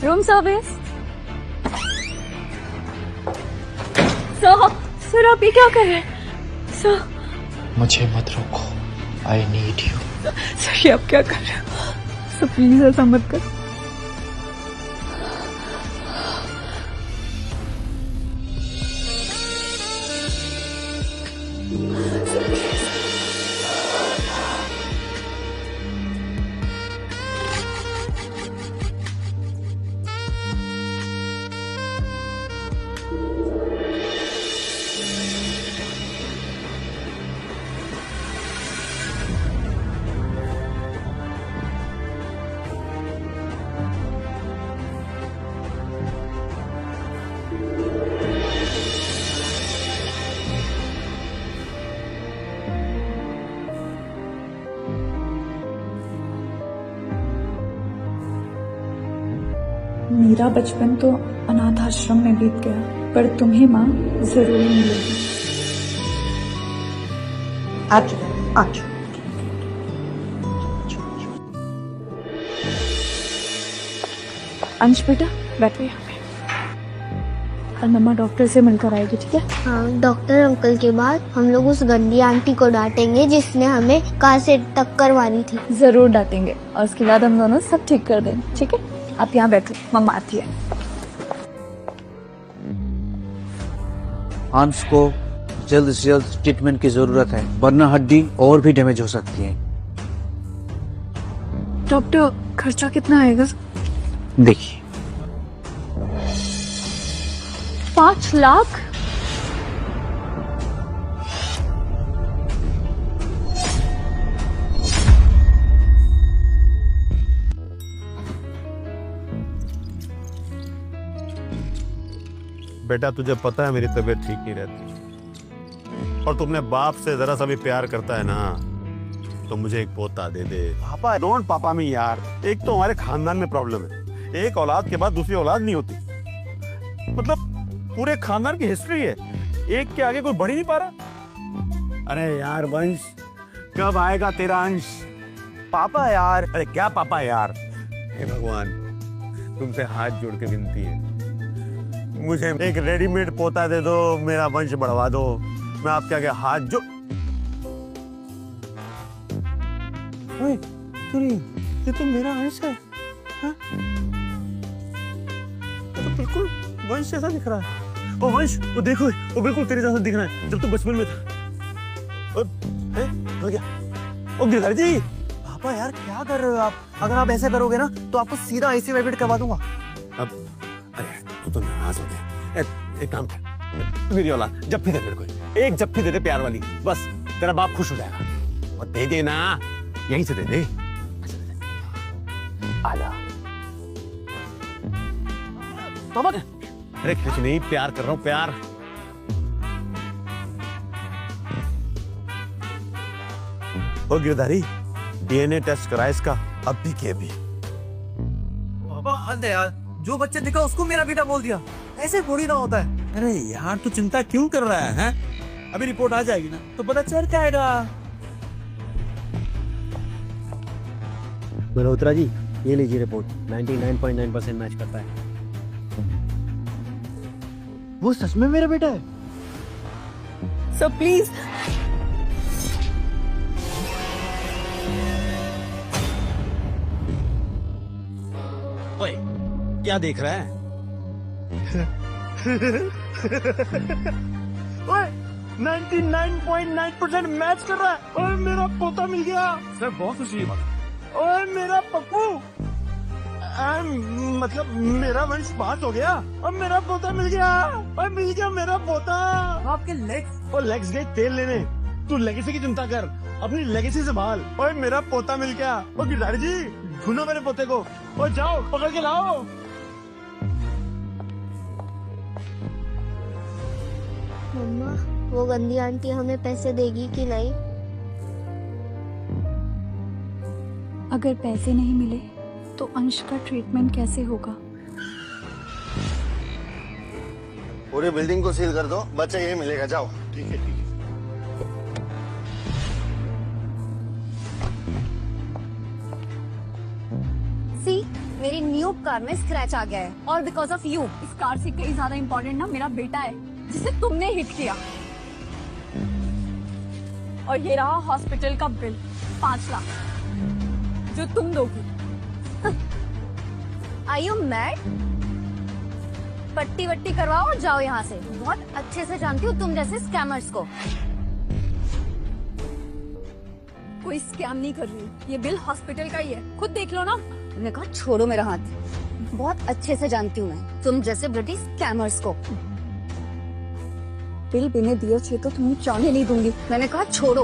Room service. Sir आप ये क्या कर रहे हैं सर? मुझे मत रोको, आई नीड यू। सर ये आप क्या कर रहे हो? सर प्लीज ऐसा मत कर। मेरा बचपन तो अनाथ आश्रम में बीत गया, पर तुम्हें माँ जरूर मिलेगी। आज अंश बेटा बैठो यहाँ पे। और मम्मा डॉक्टर से मिलकर आएगी, ठीक है? हाँ, डॉक्टर अंकल के बाद हम लोग उस गंदी आंटी को डांटेंगे जिसने हमें कार से टक्कर मारी थी। जरूर डांटेंगे और उसके बाद हम दोनों सब ठीक कर देंगे, ठीक है? आप यहाँ बैठो, मम्मा आती है। अंश को जल्द से जल्द ट्रीटमेंट की जरूरत है, वरना हड्डी और भी डैमेज हो सकती है। डॉक्टर खर्चा कितना आएगा? देखिए 5 लाख। बेटा तुझे पता है मेरी तबीयत ठीक नहीं रहती, और तुमने बाप से जरा सा भी प्यार करता है ना तो मुझे एक पोता दे दे। पापा डोंट पापा में यार, एक तो हमारे खानदान में प्रॉब्लम है, एक औलाद के बाद दूसरी औलाद नहीं होती। मतलब पूरे खानदान की हिस्ट्री है, एक के आगे कोई बढ़ ही नहीं पा रहा। अरे यार वंश, कब आएगा तेरा अंश? पापा यार। अरे क्या पापा यार, हे भगवान तुमसे हाथ जोड़ के विनती है, मुझे एक रेडीमेड पोता दे दो, मेरा वंश बढ़वा दो। मैं आपके आगे हाथ जो ये तो मेरा अंश है, हाँ? तो बिल्कुल वंश जैसा दिख रहा है। ओ वंश, वो देखो, वो बिल्कुल तेरे जैसा दिख रहा है जब तू बचपन में था। हो गया? ओ गिरधारी जी। पापा यार क्या कर रहे हो आप? अगर आप ऐसे करोगे ना तो आपको सीधा आईसीयू एडमिट करवा दूंगा। अब अरे तू तो नाराज हो गया। एक काम कर, मेरी औलाद जप्फी दे मेरे को, एक जप्फी दे दे प्यार वाली, बस तेरा बाप खुश हो जाएगा। और दे दे ना, यहीं से दे दे। आजा पापा। अरे कुछ नहीं, प्यार कर रहा हूँ, प्यार। ओ गिरधारी, डीएनए टेस्ट करा इसका अभी के अभी। पापा हद है यार, जो बच्चे दिखा उसको मेरा बेटा बोल दिया, ऐसे थोड़ी ना होता है। अरे यार तू चिंता क्यों कर रहा है, हैं? अभी रिपोर्ट आ जाएगी ना तो पता चल जाएगा। मल्होत्रा जी ये लीजिए रिपोर्ट, 99.9% मैच करता है। वो सच में मेरा बेटा है? Sir please. ओए क्या देख रहा है? ओए 99.9% मैच कर रहा है। ओए मेरा पोता मिल गया। सर बहुत खुशी है। ओए मेरा पप्पू, मतलब मेरा वंश पास हो गया और मेरा पोता मिल गया। और मिल गया मेरा पोता। आपके लेग्स? और लेग्स गए तेल लेने, तू लेगेसी की चिंता कर, अपनी लेगेसी संभाल। ओए मेरा पोता मिल गया। ओ गिरधारी जी ढूंढो मेरे पोते को, और जाओ पकड़ के लाओ। मम्मा वो गंदी आंटी हमें पैसे देगी कि नहीं? अगर पैसे नहीं मिले तो अंश का ट्रीटमेंट कैसे होगा? पूरी बिल्डिंग को सील कर दो, बच्चा यही मिलेगा। जाओ। ठीक है ठीक है। मेरी न्यू कार में स्क्रैच आ गया है और बिकॉज ऑफ यू। इस कार से कहीं ज्यादा इम्पोर्टेंट ना मेरा बेटा है जिसे तुमने हिट किया। और ये रहा हॉस्पिटल का बिल 5 लाख जो तुम दोगी। Are you mad? पट्टी वट्टी करवाओ और जाओ यहाँ से। बहुत अच्छे से जानती हूँ तुम जैसे स्कैमर्स को। कोई स्कैम नहीं कर रही, ये बिल हॉस्पिटल का ही है, खुद देख लो ना। मैंने कहा छोड़ो मेरा हाथ, बहुत अच्छे से जानती हूँ मैं तुम जैसे ब्लडी स्कैमर्स को। बिल बिने दिए थे तो तुम्हें जाने नहीं दूंगी। मैंने कहा छोड़ो।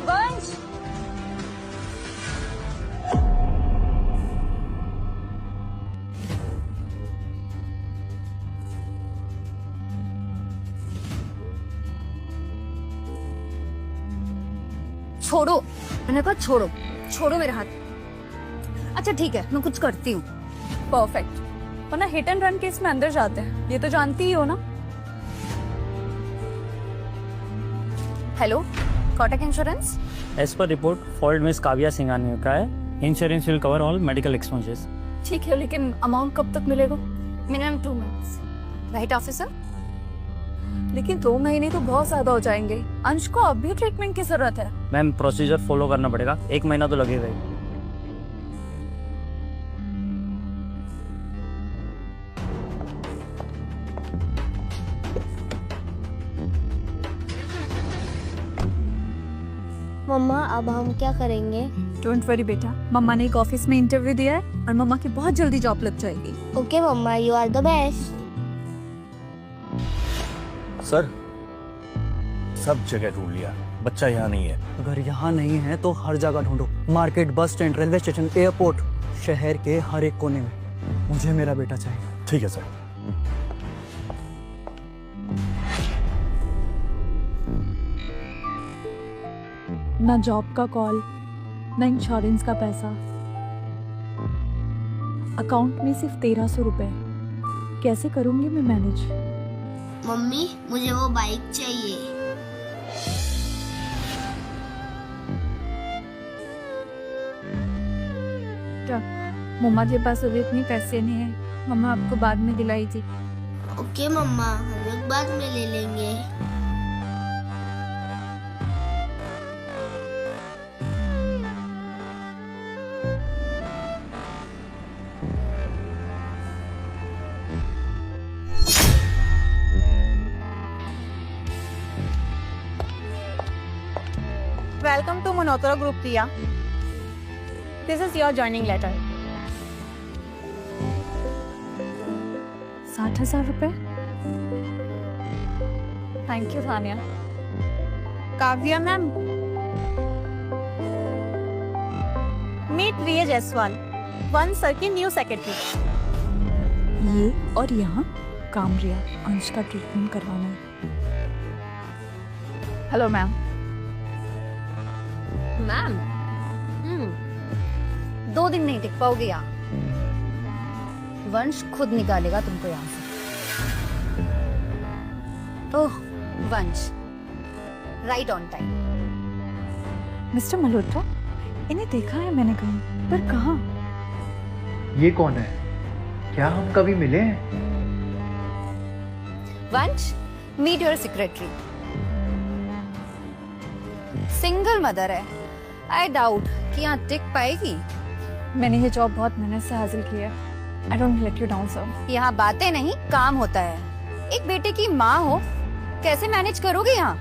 वंश छोड़ो, मैंने कहा छोड़ो, छोड़ो मेरे हाथ। अच्छा ठीक है, मैं कुछ करती हूँ। परफेक्ट, वरना हिट एंड रन केस में अंदर जाते हैं, ये तो जानती ही हो ना। Hello, Kotak insurance. As per report, fault Miss Kavya Singhania का है. Insurance will cover all medical expenses. ठीक है, लेकिन अमाउंट कब तक मिलेगा? Minimum 2 months, right officer? लेकिन 2 महीने तो बहुत ज्यादा हो जाएंगे। अंश को अब भी ट्रीटमेंट की जरूरत है। मैम प्रोसीजर फॉलो करना पड़ेगा, 1 महीना तो लगेगा ही. मम्मा अब हम क्या करेंगे? डोंट वरी बेटा, मम्मा ने एक ऑफिस में इंटरव्यू दिया है और मम्मा की बहुत जल्दी जॉब लग जाएगी। Okay mamma, you are the best. Sir सब जगह ढूंढ लिया, बच्चा यहाँ नहीं है। अगर यहाँ नहीं है तो हर जगह ढूंढो, market, bus stand, railway station, airport, शहर के हर एक कोने में। मुझे मेरा बेटा चाहिए। ठीक है सर। ना जॉब का कॉल, ना इंश्योरेंस का पैसा, अकाउंट में सिर्फ 1300 रुपए। कैसे करूंगी मैं मैनेज? मम्मी मुझे वो बाइक चाहिए। मम्मा के पास अभी इतनी पैसे नहीं है, मम्मा आपको बाद में दिलाई थी। ओके मम्मा, हम लोग बाद में ले लेंगे। Welcome to Manotra Group, Priya. This is your joining letter. 60,000 रुपए। Thank you Tania. Kavya ma'am. Meet Riya Jaiswal, one sir की new secretary. ये और यहाँ काम रिया, अंश का ट्रीटमेंट करवाना है। Hello ma'am. मैम 2 दिन नहीं टिक पाओगे यहाँ। वंश खुद निकालेगा तुमको यहाँ से। ओह वंश, right on time. Mister Malhotra, इन्हें देखा है मैंने कहीं, पर कहाँ? ये कौन है? क्या हम कभी मिले हैं? Vansh, meet your secretary. Single mother है, आई डाउट कि यहाँ टिक पाएगी। मैंने ये जॉब बहुत मेहनत से हासिल की है। I don't let you down sir. यहाँ बातें नहीं काम होता है। एक बेटे की माँ हो, कैसे मैनेज करोगे यहाँ?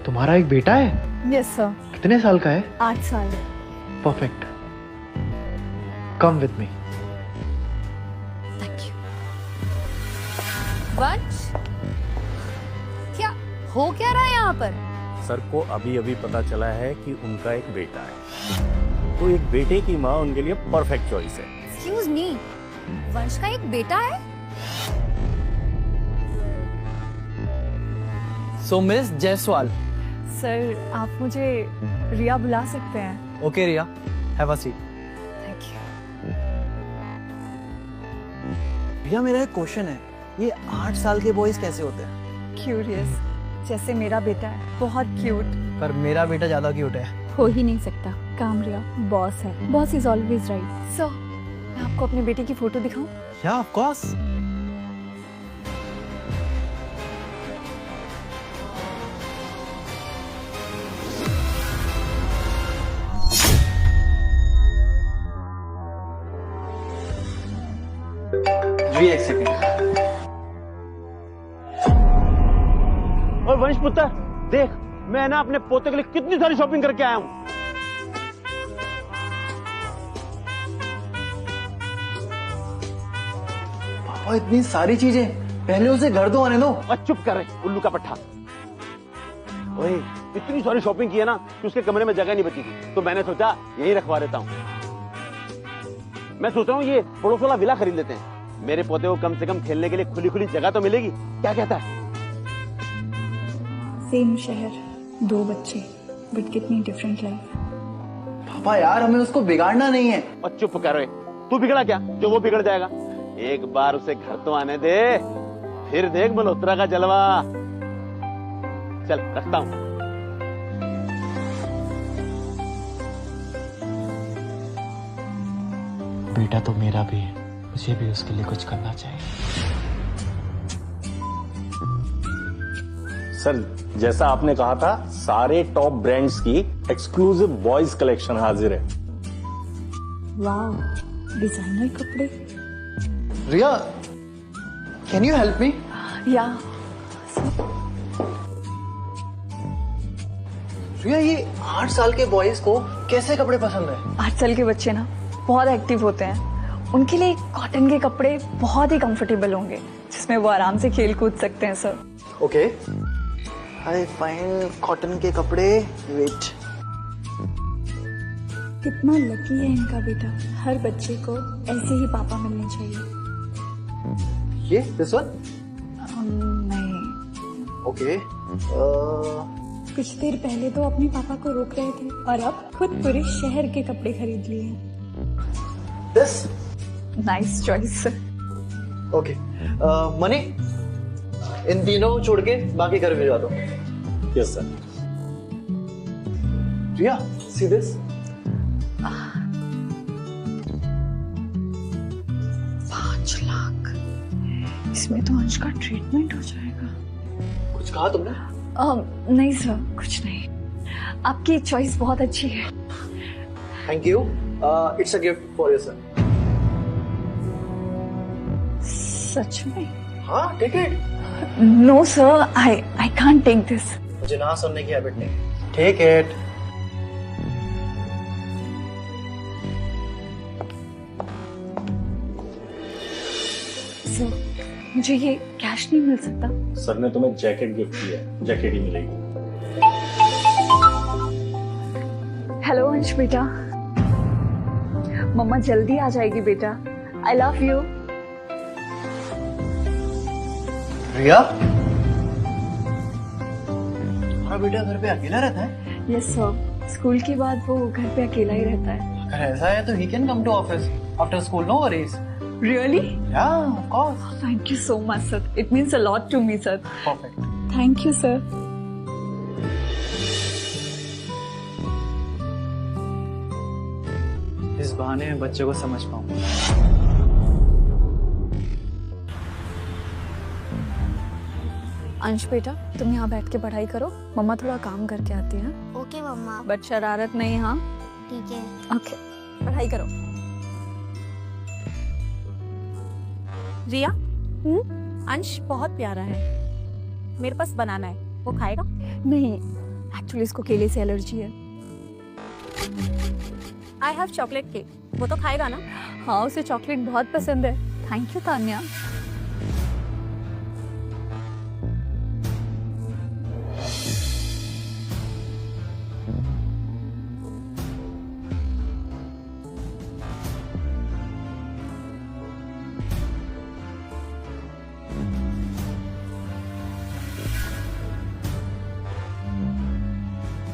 तुम्हारा एक बेटा है? Yes sir. कितने साल का है? 8 साल। Perfect, come with me. Thank you. वंश, क्या हो क्या रहा है यहाँ पर? सर को अभी अभी पता चला है कि उनका एक बेटा है, तो एक बेटे की माँ उनके लिए परफेक्ट चॉइस है। एक्सक्यूज मी, वंश का एक बेटा है? सो मिस जायसवाल। सर आप मुझे रिया बुला सकते हैं। Okay Riya, have a seat. Thank you. Riya मेरा एक क्वेश्चन है, ये 8 साल के बॉयज कैसे होते हैं? क्यूरियस, जैसे मेरा बेटा है, बहुत क्यूट। पर मेरा बेटा ज्यादा क्यूट है। हो ही नहीं सकता, काम रिया, बॉस है, बॉस इज ऑलवेज राइट। सो मैं आपको अपने बेटे की फोटो दिखाऊं? या ऑफ कोर्स। एक सेकंड। और वंश पुत्र देख, मैं ना अपने पोते के लिए कितनी सारी शॉपिंग करके आया हूँ। पापा इतनी सारी चीजें, पहले उसे घर तो आने दो। और चुप कर रहे उल्लू का पट्टा। ओए, इतनी सारी शॉपिंग की है ना कि उसके कमरे में जगह नहीं बची थी, तो मैंने सोचा यही रखवा देता हूँ। मैं सोच रहा हूँ ये पड़ोस वाला विला खरीद लेते हैं, मेरे पोते को कम से कम खेलने के लिए खुली खुली जगह तो मिलेगी। क्या कहता है? सेम शहर, 2 बच्चे, बट कितनी डिफरेंट लाइफ। पापा यार, हमें उसको बिगाड़ना नहीं है। और चुप कर रहे, तू बिगड़ा क्या जो वो बिगड़ जाएगा? एक बार उसे घर तो आने दे, फिर देख मल्होत्रा का जलवा। चल रखता हूं। बेटा तो मेरा भी है, मुझे भी उसके लिए कुछ करना चाहिए। सर, जैसा आपने कहा था, सारे टॉप ब्रांड्स की एक्सक्लूसिव बॉयज कलेक्शन हाजिर है। वाओ, डिजाइनर कपड़े। रिया, कैन यू हेल्प मी? या रिया, ये 8 साल के बॉयज को कैसे कपड़े पसंद है? 8 साल के बच्चे ना बहुत एक्टिव होते हैं, उनके लिए कॉटन के कपड़े बहुत ही कंफर्टेबल होंगे, जिसमें वो आराम से खेल कूद सकते हैं sir. Okay, I find cotton के कपड़े। वेट, कितना लकी है इनका बेटा, हर बच्चे को ऐसे ही पापा मिलने चाहिए। ये दिस वन? नहीं, ओके। कुछ देर पहले तो अपने पापा को रोक रहे थे और अब खुद पूरे शहर के कपड़े खरीद लिए हैं। This? Nice choice sir. Okay, Mani, इन तीनों छोड़ के बाकी घर भिजवा दो। Yes sir. Riya, see this? 5 lakh, इसमें तो अंश का ट्रीटमेंट हो जाएगा। कुछ कहा तुमने? नहीं सर, कुछ नहीं, आपकी चॉइस बहुत अच्छी है। Thank you, it's a gift for your son. सच में? हाँ, take it. No sir, I can't take this. मुझे ना सुनने की हैबिट नहीं। Take it. सर, मुझे ये कैश नहीं मिल सकता? सर ने तुम्हें जैकेट गिफ्ट किया है, जैकेट ही मिलेगी। हेलो अंश बेटा, मम्मा जल्दी आ जाएगी बेटा, आई लव यू। रिया, तुम्हारा बेटा घर पे अकेला रहता है? यस सर, स्कूल के बाद वो घर पे अकेला ही रहता है। अगर ऐसा है तो he can come to office after school, no worries. Really? Yeah, of course. Thank you so much sir, it means a lot to me sir. Perfect. Thank you sir. इस बहाने में बच्चे को समझ पाऊंगा। अंश बेटा, तुम यहाँ बैठ के पढ़ाई करो, मम्मा थोड़ा काम करके आती है। Okay mamma. बट शरारत नहीं, हाँ? ठीक है। ओके, पढ़ाई करो। रिया, अंश बहुत प्यारा है, मेरे पास बनाना है, वो खाएगा? नहीं, एक्चुअली इसको केले से एलर्जी है। आई हैव चॉकलेट केक, वो तो खाएगा ना? हाँ, उसे चॉकलेट बहुत पसंद है। Thank you Tanya.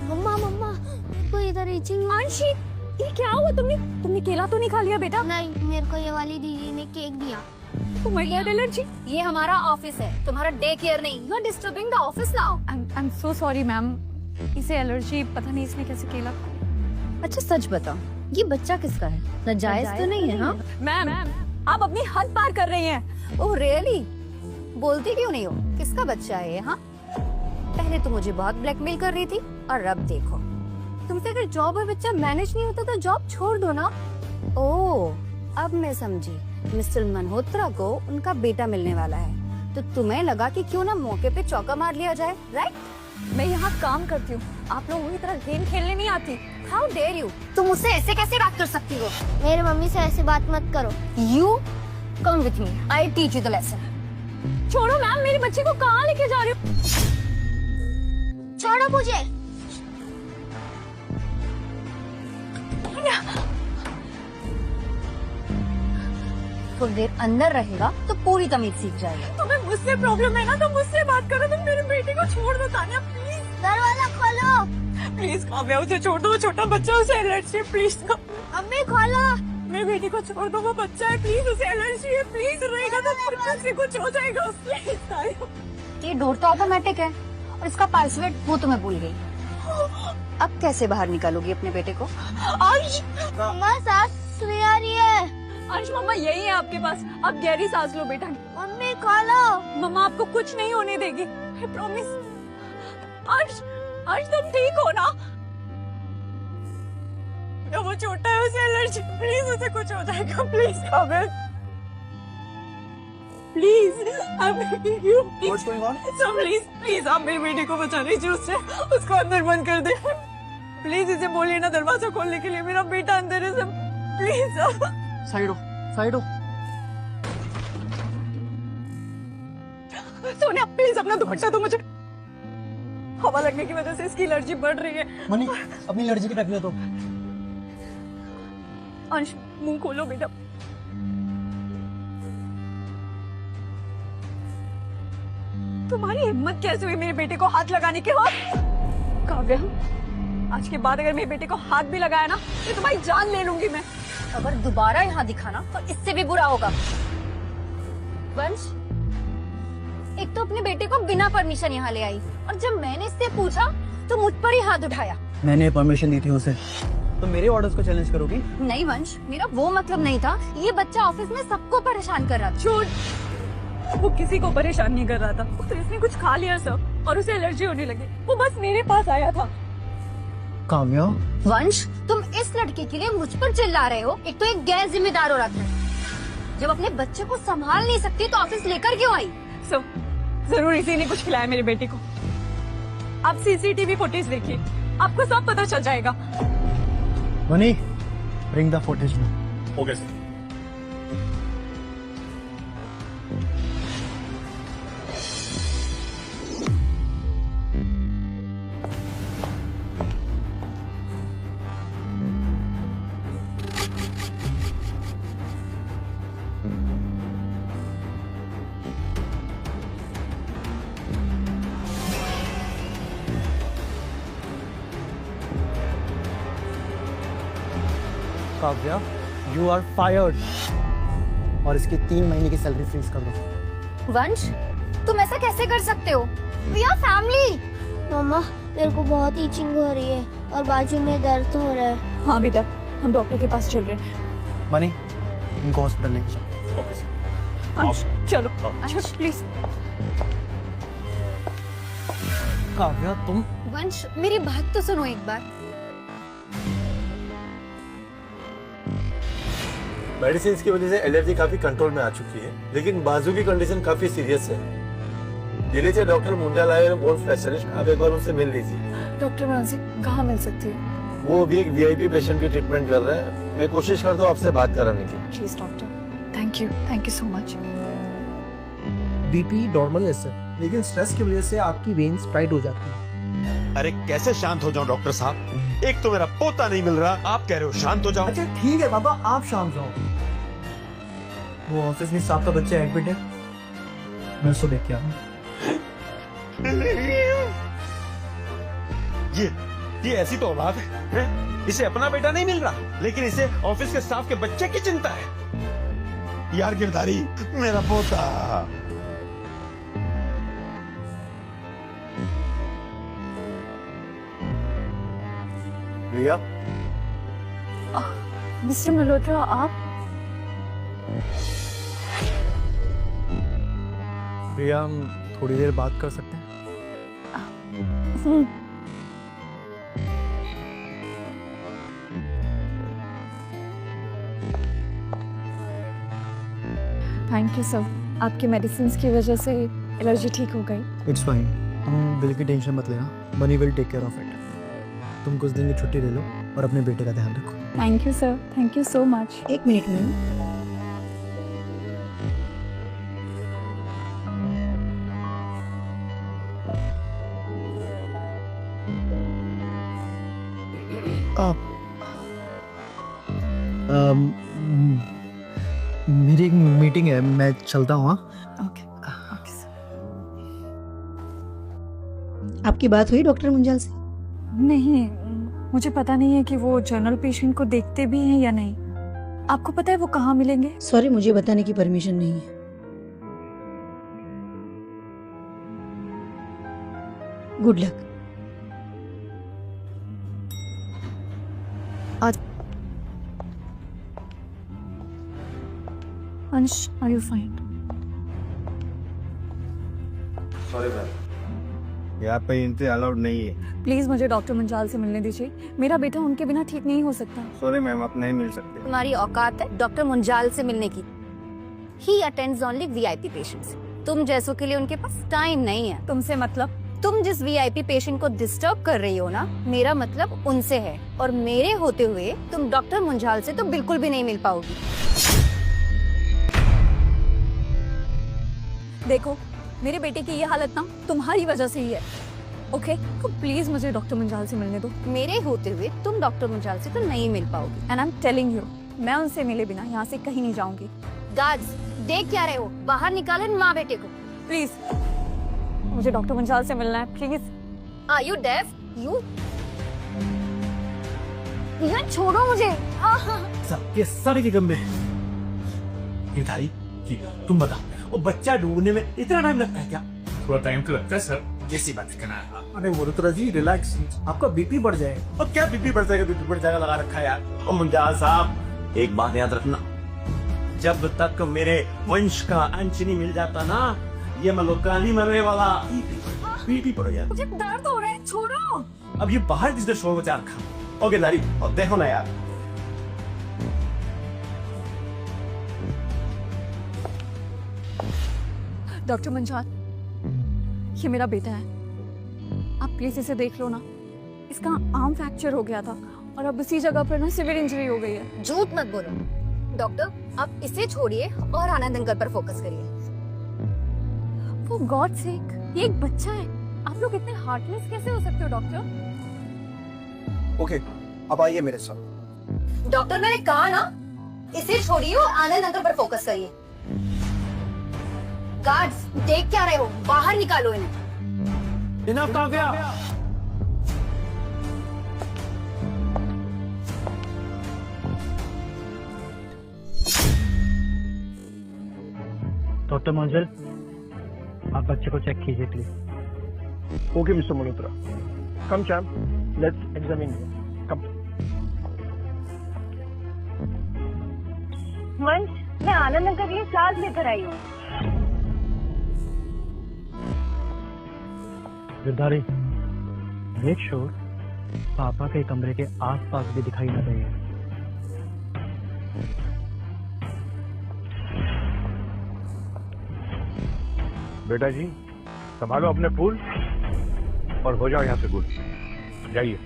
मम्मा मम्मा, कोई इधर रीचिंग। अंशी, ये क्या हुआ? तुमने केला तो नहीं खा लिया बेटा? नहीं, मेरे को ये वाली दीदी ने केक दिया। Oh my God, allergy. ये हमारा ऑफिस है, तुम्हारा डे केयर नहीं। You are disturbing the office now. I am so sorry ma'am, इसे एलर्जी, पता नहीं इसने कैसे केला। अच्छा सच बताओ, ये बच्चा किसका है? नाजायज तो नहीं है? हाँ मैम आप अपनी हद पार कर रही हैं। Oh really? बोलती क्यों नहीं हो? किसका बच्चा है ये? हाँ पहले तो मुझे बहुत ब्लैकमेल कर रही थी और अब देखो, तुमसे अगर जॉब और बच्चा मैनेज नहीं होता तो जॉब छोड़ दो ना। ओह अब मैं समझी, मिस्टर मल्होत्रा को उनका बेटा मिलने वाला है तो तुम्हें लगा कि क्यों ना मौके पे चौका मार लिया जाए, राइट? मैं यहाँ काम करती हूँ, आप लोगों की तरह गेम खेलने नहीं आती। हाउ डेयर यू, तुम मुझसे ऐसे कैसे बात कर सकती हो? मेरे मम्मी से ऐसे बात मत करो। You come with me, I teach you the lesson. छोड़ो मैम, मेरे बच्चे को कहाँ लेके जा रही हो? छोड़ो मुझे। थोड़ी देर अंदर रहेगा तो पूरी तमीज सीख जाएगा। तुम्हें मुझसे प्रॉब्लम है ना तो मुझसे बात करो, तुम मेरे बेटे को छोड़ दो तानिया प्लीज। दरवाजा खोलो। प्लीज काव्या उसे छोड़ दो, वो छोटा बच्चा, उसे एलर्जी है प्लीज। मम्मी खोलो। मेरे बेटे को छोड़ दो, वो बच्चा है प्लीज, उसे एलर्जी है प्लीज, रहेगा तो फिर से कुछ हो जाएगा उससे। ये डोर तो ऑटोमेटिक है और इसका पासवर्ड वो तुम्हें भूल गई। अब कैसे बाहर निकालोगी अपने बेटे को? अंश मम्मा सांस नहीं आ रही है। अंश मम्मा यही है आपके पास, आप गहरी सांस लो बेटा। मम्मी खोलो। मम्मा आपको कुछ नहीं होने देगी, आई प्रॉमिस। अंश अंश तुम ठीक हो ना? तो वो छोटा है, उसे एलर्जी, प्लीज उसे कुछ हो जाएगा please Kavya please, I am begging you. What's going on? So please please आप मेरे बेटे को बचा लीजिए उससे, उसको अंदर बंद कर दे प्लीज। इसे बोलिए ना दरवाजा खोलने के लिए, मेरा बेटा अंदर है सब, प्लीज। साइड हो, साइड हो। सोनिया प्लीज अपना दुपट्टा दो मुझे, हवा लगने की वजह से इसकी एलर्जी बढ़ रही है। मनी अपनी एलर्जी की टैबलेट दो। अंश मुंह खोलो बेटा। तुम्हारी हिम्मत कैसे हुई मेरे बेटे को हाथ लगाने के? हो काव्या, आज के बाद अगर मेरे बेटे को हाथ भी लगाया ना तो तुम्हारी जान ले लूंगी मैं। अगर दोबारा यहाँ दिखाना तो इससे भी बुरा होगा। वंश, एक तो अपने बेटे को बिना परमिशन यहाँ ले आई और जब मैंने इससे पूछा तो मुझ पर ही हाथ उठाया। मैंने परमिशन दी थी उसे, तो मेरे ऑर्डर्स को चैलेंज करोगी? नहीं वंश, मेरा वो मतलब नहीं था। ये बच्चा ऑफिस में सबको परेशान कर रहा था। छोड़, वो किसी को परेशान नहीं कर रहा था, तो इसने कुछ खा लिया सब और उसे एलर्जी होने लगी, वो बस मेरे पास आया था। काव्या वंश, तुम इस लड़के के लिए मुझ पर चिल्ला रहे हो। एक तो एक गैर जिम्मेदार औरत है, जब अपने बच्चे को संभाल नहीं सकती तो ऑफिस लेकर क्यों आई? जरूर इसी ने कुछ खिलाया मेरे बेटे को। आप सीसीटीवी फुटेज देखिए, आपको सब पता चल जाएगा। मनी ब्रिंग द फुटेज में। Okay sir. Kavya you are fired और इसकी 3 महीने की सैलरी फ्रीज कर दो। वंश, तुम ऐसा कैसे कर सकते हो? We are family. मम्मा मेरे को बहुत ईचिंग हो रही है और बाजू में दर्द हो रहा है। हाँ बेटा, हम डॉक्टर के पास चल रहे हैं। मनी इनको हॉस्पिटल लेके जाओ। अंश, चलो प्लीज। काव्या तुम। वंश, मेरी बात तो सुनो एक बार। मेडिसिन की वजह से एलर्जी काफी कंट्रोल में आ चुकी है, लेकिन बाजू की कंडीशन काफी सीरियस है। दिल्ली से डॉक्टर मुंडा लाए बोन स्पेशलिस्ट, आप एक बार उनसे मिल लीजिए। डॉक्टर मानसी कहाँ मिल सकती है? वो अभी एक वीआईपी पेशेंट की ट्रीटमेंट कर रहे हैं। मैं कोशिश करता हूँ आपसे बात कराने की। Please doctor, thank you so much. BP normal है सर, लेकिन स्ट्रेस की वजह से आपकी वेन्स टाइट हो जाती है। अरे कैसे शांत हो जाऊं डॉक्टर साहब? एक तो मेरा पोता नहीं मिल रहा, आप कह रहे हो शांत हो जाओ। अच्छा ठीक है बाबा, आप शांत जाओ। वो ऑफिस में साहब का बच्चा एडमिट है, मैं उसको देख के आऊँ। ये ऐसी तो औलाद है? इसे अपना बेटा नहीं मिल रहा, लेकिन इसे ऑफिस के स्टाफ के बच्चे की चिंता है। यार गिरधारी, मेरा पोता। भैया मिस्टर मल्होत्रा, आप प्रिया, हम थोड़ी देर बात कर सकते हैं? थैंक यू सर, आपके मेडिसिन की वजह से एलर्जी ठीक हो गई। इट्स फाइन, तुम बिल की टेंशन मत लेना, Mani will take care of it. तुम कुछ दिन की छुट्टी ले लो और अपने बेटे का ध्यान रखो। Thank you sir, thank you so much. एक मिनट में मेरी एक मीटिंग है, मैं चलता हूँ। Okay okay sir. आपकी बात हुई डॉक्टर मुंजाल से? नहीं, मुझे पता नहीं है कि वो जनरल पेशेंट को देखते भी हैं या नहीं। आपको पता है वो कहाँ मिलेंगे? सॉरी, मुझे बताने की परमिशन नहीं है। Good luck. Ansh, are you fine? Sorry ma'am, यहाँ पे एंट्री अलाउड नहीं है। प्लीज मुझे डॉक्टर मंजाल से मिलने दीजिए। मेरा बेटा उनके बिना ठीक नहीं हो सकता। सॉरी मैम, आप नहीं मिल सकते। तुम्हारी औकात है डॉक्टर मुंजाल से मिलने की? ही अटेंड्स ओनली वीआईपी पेशेंट्स। तुम जैसों के लिए उनके पास टाइम नहीं है। तुमसे मतलब? तुम जिस वीआईपी पेशेंट को डिस्टर्ब कर रही हो ना, मेरा मतलब उनसे है। और मेरे होते हुए तुम डॉक्टर मुंजाल से तो बिल्कुल भी नहीं मिल पाओगी। देखो, मेरे बेटे की ये हालत ना तुम्हारी वजह से ही है। ओके, तो प्लीज मुझे डॉक्टर मुंजाल से मिलने दो। मेरे होते हुए तुम डॉक्टर मुंजाल से तो नहीं मिल पाओगी। And I am telling you, मैं उनसे मिले बिना यहाँ से कहीं नहीं जाऊंगी। गार्ड्स, देख क्या रहे हो? बाहर निकाले माँ बेटे को। प्लीज मुझे डॉक्टर मुंजाल से मिलना है, please. Are you deaf? You यार छोड़ो मुझे। सबके सारे के गम में गिरधारी जी, तुम बता, वो बच्चा ढूंढने में इतना टाइम लगता है क्या? थोड़ा टाइम तो लगता है सर, जैसी बात करना। अरे वरुतरा जी, रिलैक्स, आपका बीपी बढ़ जाएगा। और क्या बीपी बढ़ जाएगा? बीपी बढ़ जाएगा लगा रखा है यार। और मुंजाल साहब, एक बात याद रखना, जब तक मेरे वंश का अंश नहीं मिल जाता ना, ये मलोकानी मरने वाला बीपी बढ़ गया। मुझे दर्द हो रहा है, छोड़ो। अब ये बाहर किसने शोर मचा रखा? ओके लारी, और देखो ना यार, डॉक्टर मंजाल, ये मेरा बेटा है, आप प्लीज इसे देख लो ना। इसका आर्म फ्रैक्चर हो गया था और अब उसी जगह पर ना सिवियर इंजरी हो गई है। झूठ मत बोलो डॉक्टर, आप इसे छोड़िए और आनंद अंकल पर फोकस करिए। For God's sake, ये एक बच्चा है। आप लोग इतने हार्टलेस कैसे हो सकते हो डॉक्टर? ओके, अब आइए मेरे साथ। डॉक्टर, मैंने कहा ना, इसे छोड़िए और आनंद अंकल पर फोकस करिए। गार्ड्स, देख क्या रहे हो? बाहर निकालो इन्हें। इनफ कहाँ गया? डॉक्टर मंजल, आप बच्चे को चेक कीजिए please. Okay mister Malhotra, come champ, let's examine. Come. Vansh, मैं आनंद अंकल के लिए फ्लावर्स लेकर आई हूँ। गिरधारी, मेक श्योर पापा के कमरे के आसपास भी दिखाई न दे। बेटा जी, संभालो अपने फूल और हो जाओ यहाँ से गुड। जाइए।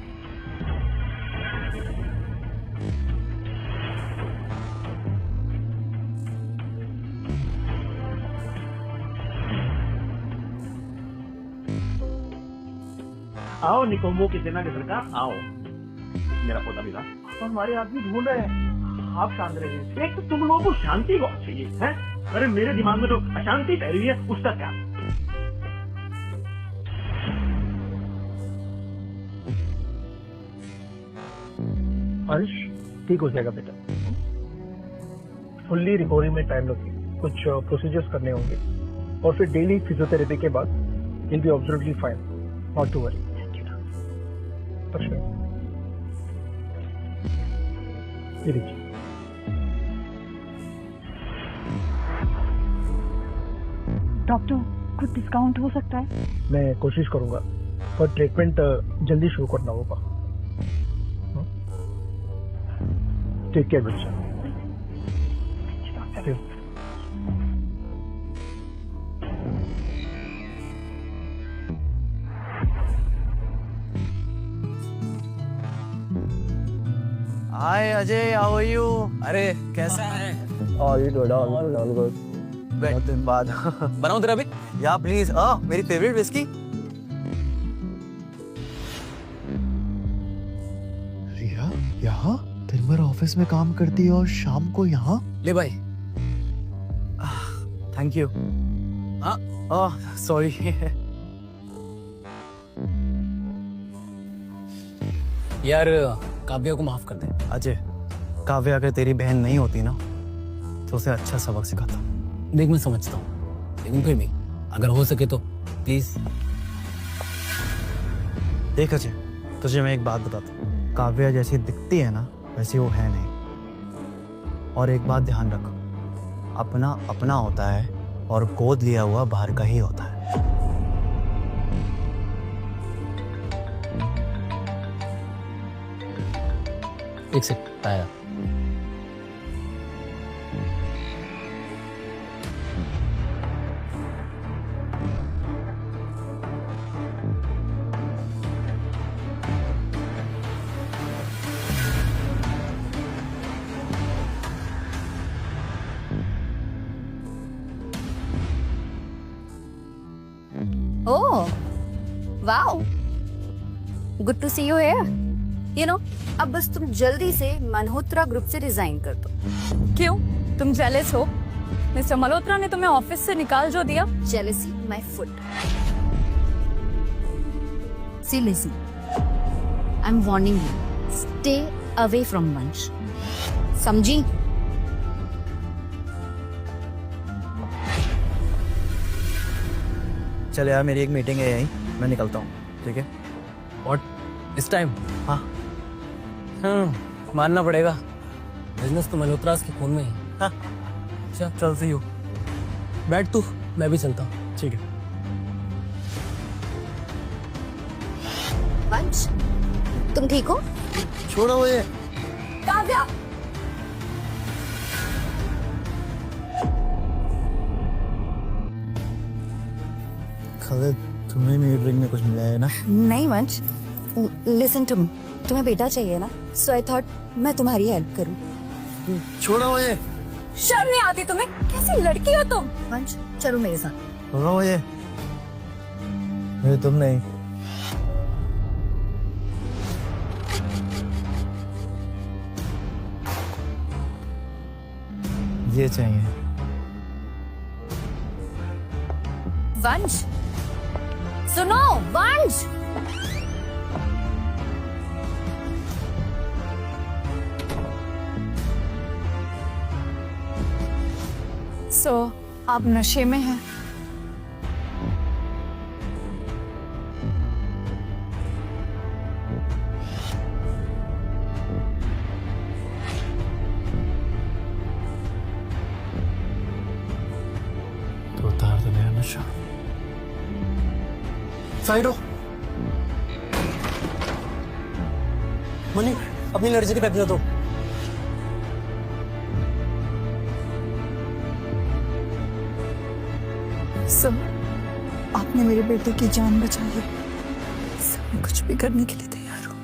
आओ निकोम्बो की सेना के सरकार, आओ। मेरा पोता भी था। हमारे आदमी ढूंढ रहे हैं, आप शांत रहिए। एक तो तुम लोगों को शांति बहुत चाहिए है। अरे मेरे दिमाग में तो अशांति फैल रही है, उसका क्या? अंश ठीक हो जाएगा बेटा। फुल्ली रिकवरी में टाइम लगेगा, कुछ प्रोसीजर्स करने होंगे और फिर डेली फिजियोथेरेपी के बाद will be absolutely fine, not to worry. ये देखिए। डॉक्टर कुछ डिस्काउंट हो सकता है? मैं कोशिश करूंगा, पर ट्रीटमेंट जल्दी शुरू करना होगा। टेक केयर बच्चा। हाय अजय, हाउ आर यू? अरे कैसा है? All good, all good. बहुत दिन बाद। बनाऊं तेरा भी? या प्लीज। मेरी फेवरेट विस्की। रिया यहाँ दिन भर ऑफिस में काम करती है और शाम को यहाँ? ले भाई। Thank you. सॉरी। यार काव्या को माफ कर दे। अजय, काव्या अगर तेरी बहन नहीं होती ना तो उसे अच्छा सबक सिखाता। देख मैं समझता हूँ, लेकिन फिर भी अगर हो सके तो प्लीज। देख अजय, तुझे मैं एक बात बताता हूँ, काव्या जैसी दिखती है ना वैसी वो है नहीं। और एक बात ध्यान रखो, अपना अपना होता है और गोद लिया हुआ बाहर का ही होता है। एक सेकंड आया। Oh, wow. Good to see you here. You know, अब बस तुम जल्दी से मल्होत्रा ग्रुप से रिजाइन कर दो। क्यों? तुम जेलस हो? मिस्टर मल्होत्रा ने तुम्हें ऑफिस से निकाल जो दिया? Jealousy, my foot. See, Lizzie, I'm warning you. Stay away from Vansh. समझी? चल यार, मेरी एक मीटिंग है यहीं, मैं निकलता हूँ। ठीक है? और इस टाइम? हाँ मानना पड़ेगा, बिजनेस तो मल्होत्रा के खून में ही। हाँ चल सी हो। बैठ तू, मैं भी चलता हूँ। ठीक है। वंश, तुम ठीक हो? छोड़ो ये। काव्या, खबर तुम्हें मेरी ड्रिंक में कुछ मिला है ना? नहीं वंश, लिसन टू मी, तुम्हें बेटा चाहिए ना, सो आई थॉट मैं तुम्हारी हेल्प करूं। छोड़ो ये। शर्म नहीं आती तुम्हें? कैसी लड़की हो तुम? वंश, चलो मेरे साथ। छोड़ो ये। ये तुम नहीं। ये चाहिए। वंश, सुनो वंश। सो आप नशे में हैं? तो उतार दो मेरा नशा। साइड हो। मनी, अपनी लड़की की पैक दो। सर, आपने मेरे बेटे की जान बचाई है। सर, मैं कुछ भी करने के लिए तैयार हूँ।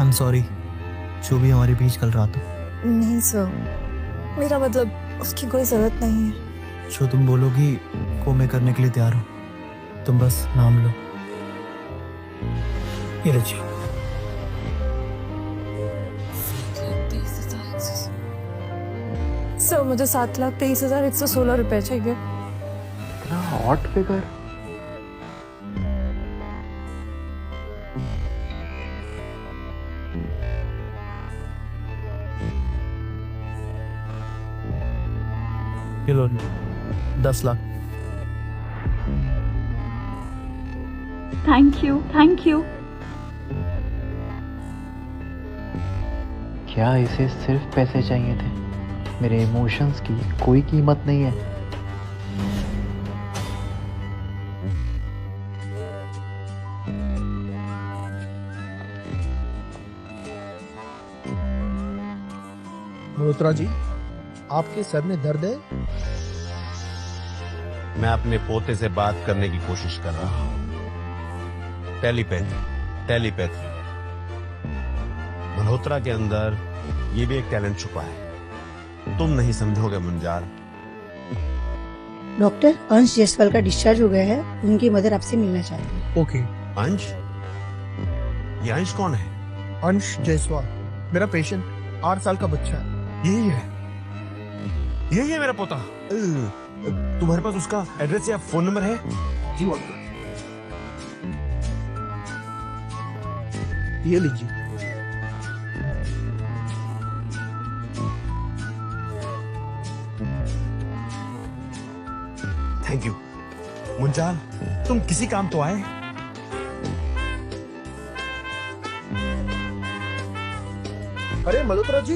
I'm sorry, जो भी हमारे बीच कल रात हो। नहीं सर, मेरा मतलब उसकी कोई जरूरत नहीं है। जो तुम बोलोगी वो मैं करने के लिए तैयार हूँ, तुम बस नाम लो। ये रजिए। सर, मुझे 7,23,116 रुपए चाहिए। God figure? Kilo 10 lakh. Thank you, thank you. क्या इसे सिर्फ पैसे चाहिए थे? मेरे इमोशंस की कोई कीमत नहीं है। मल्होत्रा जी, आपके सर में दर्द है? मैं अपने पोते से बात करने की कोशिश कर रहा हूं। टेलीपैथी। मल्होत्रा के अंदर ये भी एक टैलेंट छुपा है, तुम नहीं समझोगे मुंजाल। डॉक्टर, अंश जायसवाल का डिस्चार्ज हो गया है, उनकी मदर आपसे मिलना चाहती है। ओके। अंश? ये अंश कौन है? अंश जायसवाल मेरा पेशेंट, 8 साल का बच्चा है। यही है मेरा पोता। तुम्हारे पास उसका एड्रेस या फोन नंबर है? जी डॉक्टर, ये लीजिए। Thank you. मुंजाल, तुम किसी काम तो आए। अरे मल्होत्रा जी,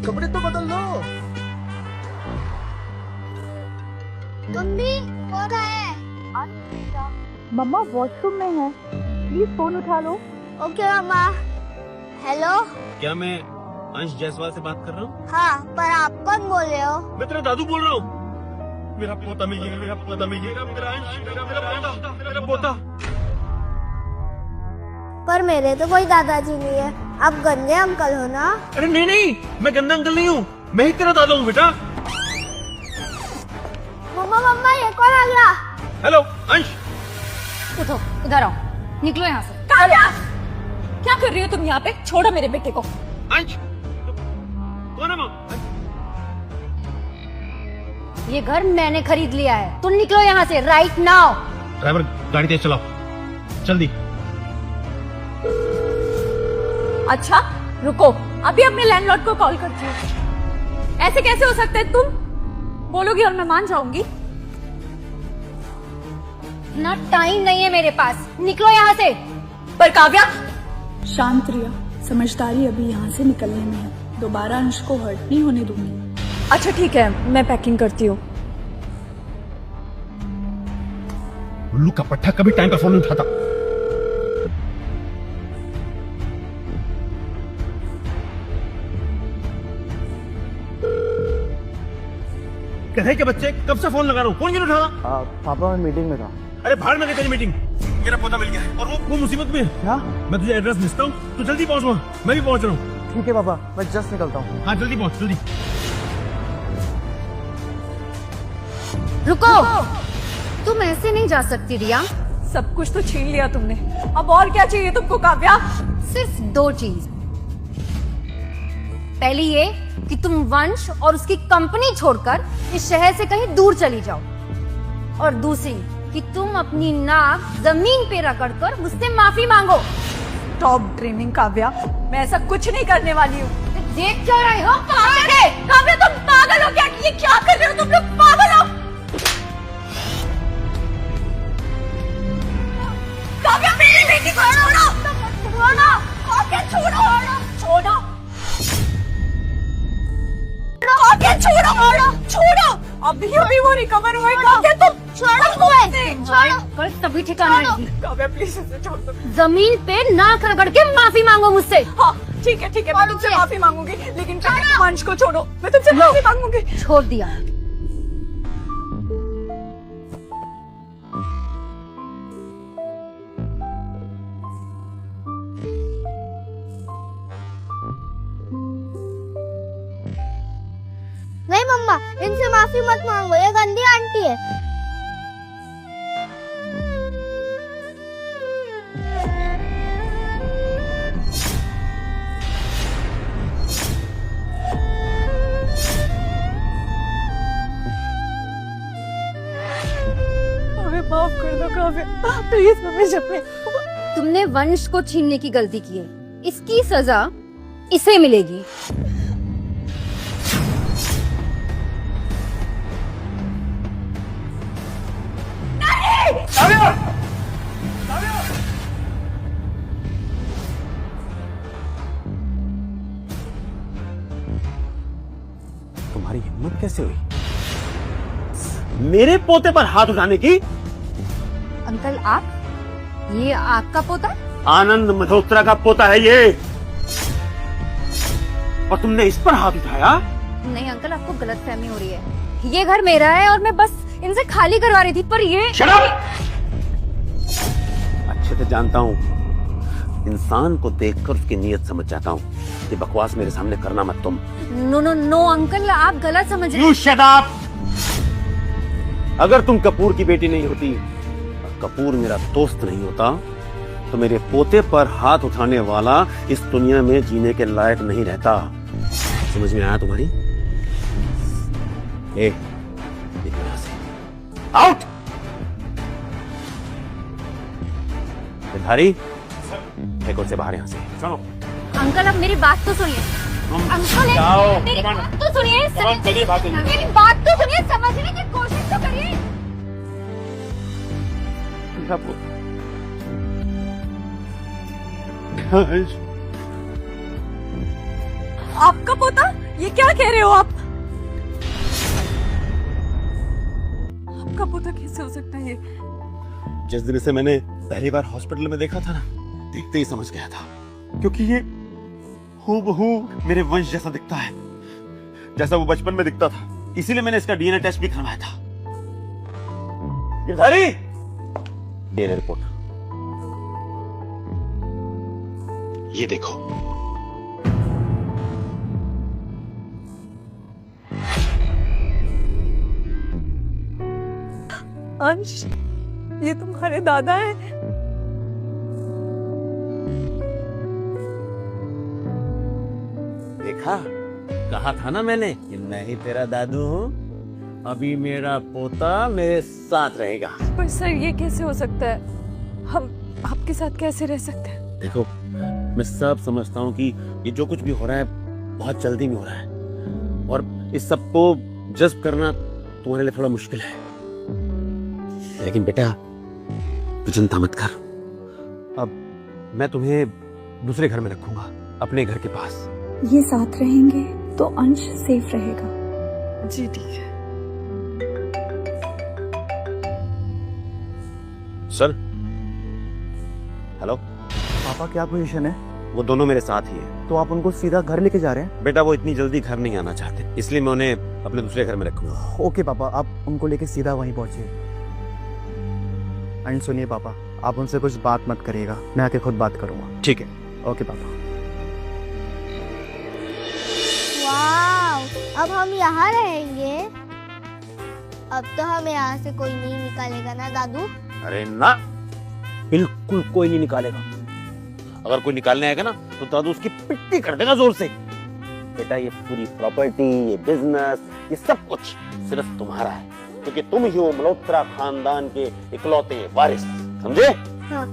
कपड़े तो बदल लो। मम्मी कौन है? मम्मा वॉशरूम में है, प्लीज फोन उठा लो। ओके मम्मा। हेलो। क्या मैं अंश जायसवाल से बात कर रहा हूँ? हाँ, पर आप कौन बोल रहे हो? मैं तेरा दादू बोल रहा हूँ। मेरा पोता मिलेगा, मेरा अंश, मेरा पोता। पर मेरे तो कोई दादाजी नहीं है, आप गंदे अंकल हो ना? अरे नहीं, मैं गंदा अंकल नहीं हूँ, मैं ही तेरा दादा हूँ बेटा। मम्मा ये कौन आ गया? हेलो अंश। उठो, इधर आओ, निकलो यहाँ से। क्या कर रही हो तुम यहाँ पे? छोड़ो मेरे बेटे को। अंश, कौन है माँ? ये घर मैंने खरीद लिया है, तुम निकलो यहाँ से राइट नाउ। ड्राइवर, गाड़ी तेज चलाओ, जल्दी। अच्छा रुको, अभी अपने लैंडलॉर्ड को कॉल करती हूँ। ऐसे कैसे हो सकता है? तुम बोलोगी और मैं मान जाऊंगी? ना टाइम नहीं है मेरे पास, निकलो यहाँ से। पर काव्या, शांत रिया, समझदारी अभी यहाँ से निकलने में है, दोबारा अंश को हर्ट नहीं होने दूंगी। अच्छा ठीक है, मैं पैकिंग करती हूँ। उल्लू का पट्टा कभी टाइम पर फोन नहीं उठाता। कहते के बच्चे, कब से फोन लगा रहा हूँ, फोन क्यों नहीं उठा रहा? पापा मैं मीटिंग में था। अरे भाड़ में गई तेरी मीटिंग। मेरा पोता मिल गया है और वो मुसीबत में है। क्या? मैं तुझे एड्रेस भेजता हूँ, तो जल्दी पहुंच वहाँ। मैं भी पहुंच रहा हूँ। ठीक है पापा, मैं जस्ट निकलता हूँ। हाँ जल्दी पहुंच, जल्दी। रुको, तुम ऐसे नहीं जा सकती रिया। सब कुछ तो छीन लिया तुमने, अब और क्या चाहिए तुमको काव्या? सिर्फ 2 चीज। पहली ये कि तुम वंश और उसकी कंपनी छोड़कर इस शहर से कहीं दूर चली जाओ, और दूसरी कि तुम अपनी नाक जमीन पे रगड़कर मुझसे माफी मांगो। स्टॉप ड्रीमिंग काव्या, मैं ऐसा कुछ नहीं करने वाली हूँ। देख क्यों रही हो? काव्या तुम पागल हो क्या? ये क्या कर रहे हो तुम लोग? पागल हो काव्या, मेरी बेटी को छोड़ो। छोड़ो। अभी वो रिकवर हुए। काव्या तुम छोड़ो, कल तभी ठिकाना रहेगी। काव्या प्लीज इसे छोड़ दो। जमीन पे नाक रगड़ के माफी मांगो मुझसे। हाँ ठीक है, मैं तुमसे माफी मांगूंगी, लेकिन वंश को छोड़ो। मैं तुमसे माफी मांगूंगी। छोड़ दिया। नहीं मम्मा, इनसे माफी मत मांगो, ये गंदी आंटी है। काव्या, प्लीज मम्मी जब तुमने वंश को छीनने की गलती की है, इसकी सजा इसे मिलेगी। तुम्हारी हिम्मत कैसे हुई मेरे पोते पर हाथ उठाने की? अंकल आप, ये आपका पोता है? आनंद मल्होत्रा का पोता है ये, और तुमने इस पर हाथ उठाया? नहीं अंकल, आपको गलतफहमी हो रही है। ये घर मेरा है और मैं बस इनसे खाली करवा रही थी, पर ये Shut up! अच्छे से जानता हूँ, इंसान को देखकर उसकी नीयत समझ जाता हूँ। ये बकवास मेरे सामने करना मत तुम। नो नो नो अंकल, आप गलत समझ रहे हैं। You shut up! अगर तुम कपूर की बेटी नहीं होती और कपूर मेरा दोस्त नहीं होता तो मेरे पोते पर हाथ उठाने वाला इस दुनिया में जीने के लायक नहीं रहता। समझ में आया तुम्हारी? यहाँ से आउट! गिरधारी, देखो से बाहर यहाँ से चलो। अंकल आप मेरी बात तो सुनिए। अंकल जाओ, मेरी बात तो सुनिए, चलिए बात करिए। मेरी बात तो सुनिए, समझने की कोशिश तो करिए। आपका पोता? ये क्या कह रहे हो आप? आपका पोता कैसे हो सकता है ये? जिस दिन से मैंने पहली बार हॉस्पिटल में देखा था ना, देखते ही समझ गया था, क्योंकि ये हूबहू मेरे वंश जैसा दिखता है, जैसा वो बचपन में दिखता था। इसीलिए मैंने इसका डीएनए टेस्ट भी करवाया था। गिरधारी, डीएनए रिपोर्ट ये देखो। अंश, ये तुम्हारे दादा हैं? देखा, कहा था ना मैंने कि मैं ही तेरा दादू हूँ। अभी मेरा पोता मेरे साथ रहेगा। पर सर ये कैसे हो सकता है? हम आपके साथ कैसे रह सकते हैं? देखो, मैं सब समझता हूँ कि ये जो कुछ भी हो रहा है बहुत जल्दी में हो रहा है, और इस सब को जज्ब करना तुम्हारे लिए थोड़ा मुश्किल है। लेकिन बेटा, तू चिंता मत कर। अब मैं तुम्हें दूसरे घर में रखूंगा, अपने घर के पास। ये साथ रहेंगे तो अंश सेफ रहेगा। जी ठीक है। सर, हेलो पापा, क्या पोजीशन है? वो दोनों मेरे साथ ही है। तो आप उनको सीधा घर लेके जा रहे हैं? बेटा, वो इतनी जल्दी घर नहीं आना चाहते, इसलिए मैं उन्हें अपने दूसरे घर में रखूंगा। ओके पापा, आप उनको लेके सीधा वहीं पहुंचिए। एंड सुनिए पापा, आप उनसे कुछ बात मत करिएगा, मैं आके खुद बात करूंगा। ठीक है। ओके पापा। वाह, अब हम यहाँ रहेंगे। अब तो हमें यहाँ से कोई नहीं निकालेगा ना दादू? अरे ना, बिल्कुल कोई नहीं निकालेगा। अगर कोई निकालने आएगा ना तो दादू उसकी पिट्टी कर देगा जोर से। बेटा, ये पूरी प्रॉपर्टी, ये बिजनेस, ये सब कुछ सिर्फ तुम्हारा है, क्योंकि तुम ही हो मल्होत्रा खानदान के इकलौते वारिस, समझे? हाँ।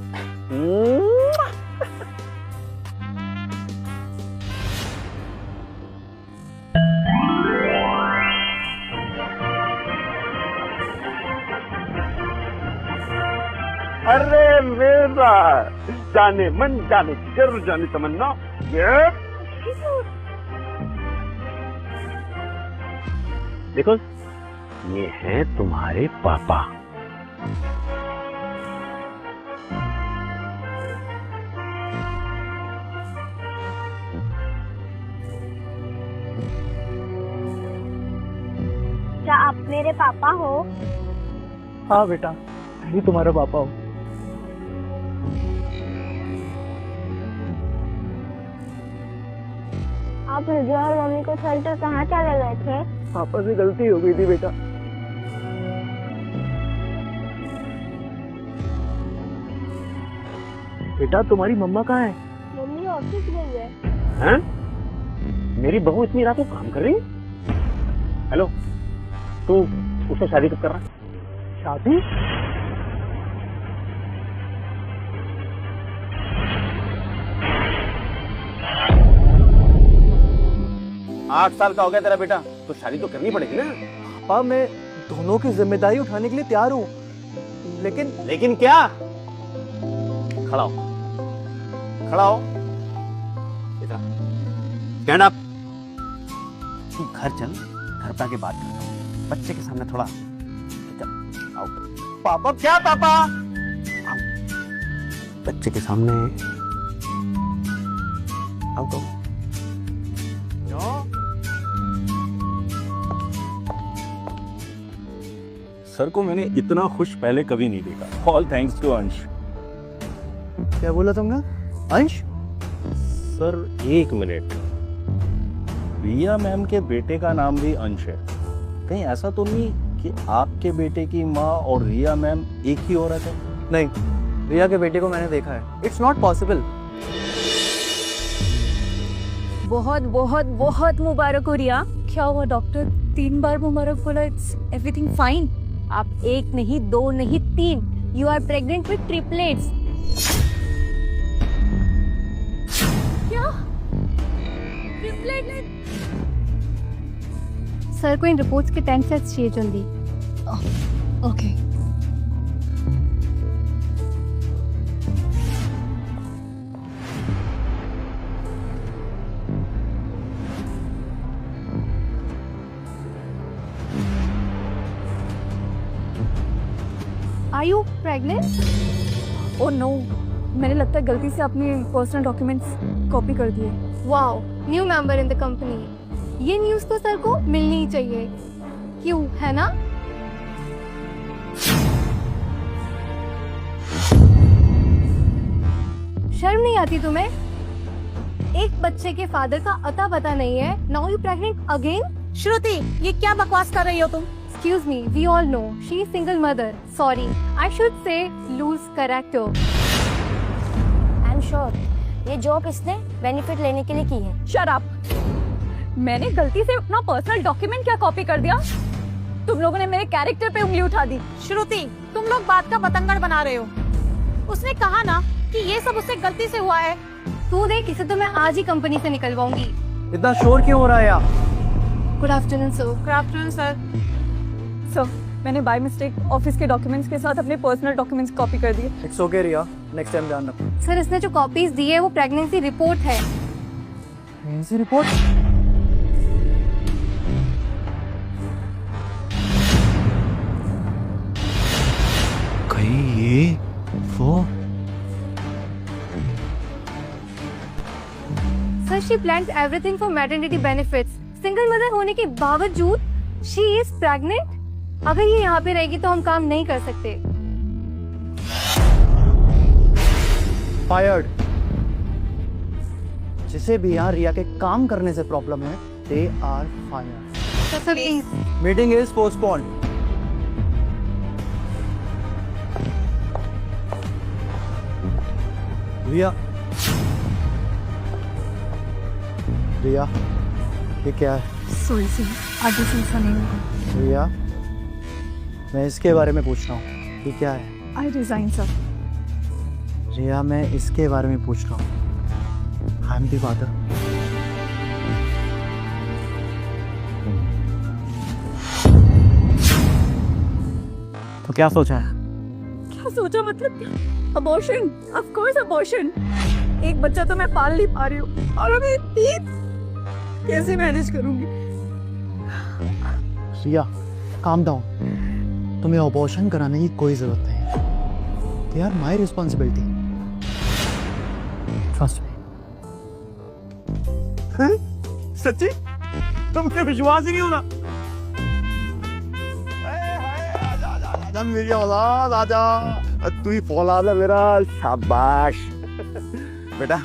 अरे मेरा जाने मन, जाने जरूर, जाने तमन्ना, ये देखो, ये हैं तुम्हारे पापा। क्या आप मेरे पापा हो? हाँ बेटा, मैं ही तुम्हारा पापा हूँ। आप मुझे और मम्मी को छोड़कर कहाँ चले गए थे? पापा से गलती हो गई थी बेटा। बेटा, तुम्हारी मम्मा कहाँ है? मम्मी ऑफिस गई है। हैं? मेरी बहू इतनी रात को काम कर रही है? हेलो, तू उससे शादी कब कर रहा है? शादी? 8 साल का हो गया तेरा बेटा, तो शादी तो करनी पड़ेगी ना। पापा मैं दोनों की जिम्मेदारी उठाने के लिए तैयार हूँ, लेकिन क्या? खड़ा हो, खड़ा हो, स्टैंड अप। तू घर चल, घर पे आके बात करता हूँ, बच्चे के सामने थोड़ा। चल आओ। पापा क्या पापा? बच्चे के सामने आओ तो। सर को मैंने इतना खुश पहले कभी नहीं देखा। ऑल थैंक्स टू अंश। क्या बोला तुमने? अंश? सर 1 मिनट, रिया मैम के बेटे का नाम भी अंश है। कहीं ऐसा तो नहीं कि आपके बेटे की माँ और रिया मैम एक ही औरत है? नहीं, रिया के बेटे को मैंने देखा है। It's not possible. बहुत बहुत बहुत मुबारक हो रिया। क्या हुआ डॉक्टर? 3 बार मुबारक बोला। It's everything fine. आप 1 नहीं 2 नहीं 3, you are pregnant with triplets. क्या? ट्रिपलेट? सर को इन रिपोर्ट्स के 10 सेट्स चाहिए जल्दी। Okay. Are you pregnant? Oh no, मैंने लगता है गलती से अपने पर्सनल डॉक्यूमेंट्स कॉपी कर दिए। Wow, new member in the company. ये न्यूज़ तो सर को मिलनी ही चाहिए। क्यों, है ना? शर्म नहीं आती तुम्हें? एक बच्चे के फादर का अता पता नहीं है। Now you pregnant again? श्रुति, ये क्या बकवास कर रही हो तुम? Excuse me, we all know she is single mother. Sorry, I should say lose character. I'm sure ये जॉब इसने बेनिफिट लेने के लिए की है। Shut up! मैंने गलती से अपना पर्सनल डॉक्यूमेंट क्या कॉपी कर दिया? तुम लोगों ने मेरे कैरेक्टर पे उंगली उठा दी। श्रुति, तुम लोग बात का बतंगड़ बना रहे हो। उसने कहा ना कि ये सब उससे गलती से हुआ है। तू देख, इसे तो मैं आज ही कंपनी से निकलवाऊंगी। इतना शोर क्यों हो रहा है यार? Good afternoon sir. Good afternoon sir. Sir, मैंने बाय मिस्टेक ऑफिस के डॉक्यूमेंट्स के साथ अपने पर्सनल डॉक्यूमेंट्स कॉपी कर दिए। It's okay Riya, next time ध्यान रखो। सर, इसने जो कॉपीज दी है वो प्रेगनेंसी रिपोर्ट है। Pregnancy report? कहीं ये वो? Sir, she planned everything for maternity benefits. Single mother होने के बावजूद शी इज प्रेग्नेंट। अगर ये यहाँ पे रहेगी तो हम काम नहीं कर सकते। फायर्ड। जिसे भी यहाँ रिया के काम करने से प्रॉब्लम है, they are fired. Sir please. Meeting is postponed. Riya, Riya, ये क्या है? सॉरी सर, आगे से ऐसा नहीं होगा। रिया, मैं इसके बारे में पूछ रहा हूँ, ये क्या है? I resign sir. रिया, मैं इसके बारे में पूछ रहा हूँ। I am the father. तो क्या सोचा है? क्या सोचा मतलब? Abortion, of course abortion. एक बच्चा तो मैं पाल नहीं पा रही हूँ और अभी 3 कैसे मैनेज करूंगी? रिया, काम डाउन। तुम्हें अबॉर्शन कराने की कोई जरूरत नहीं है। They are my responsibility. Trust me. सच्ची? तुमसे विश्वास ही नहीं होना। आजा मेरी औलाद, आजा। तू ही औलाद है मेरा। शाबाश बेटा,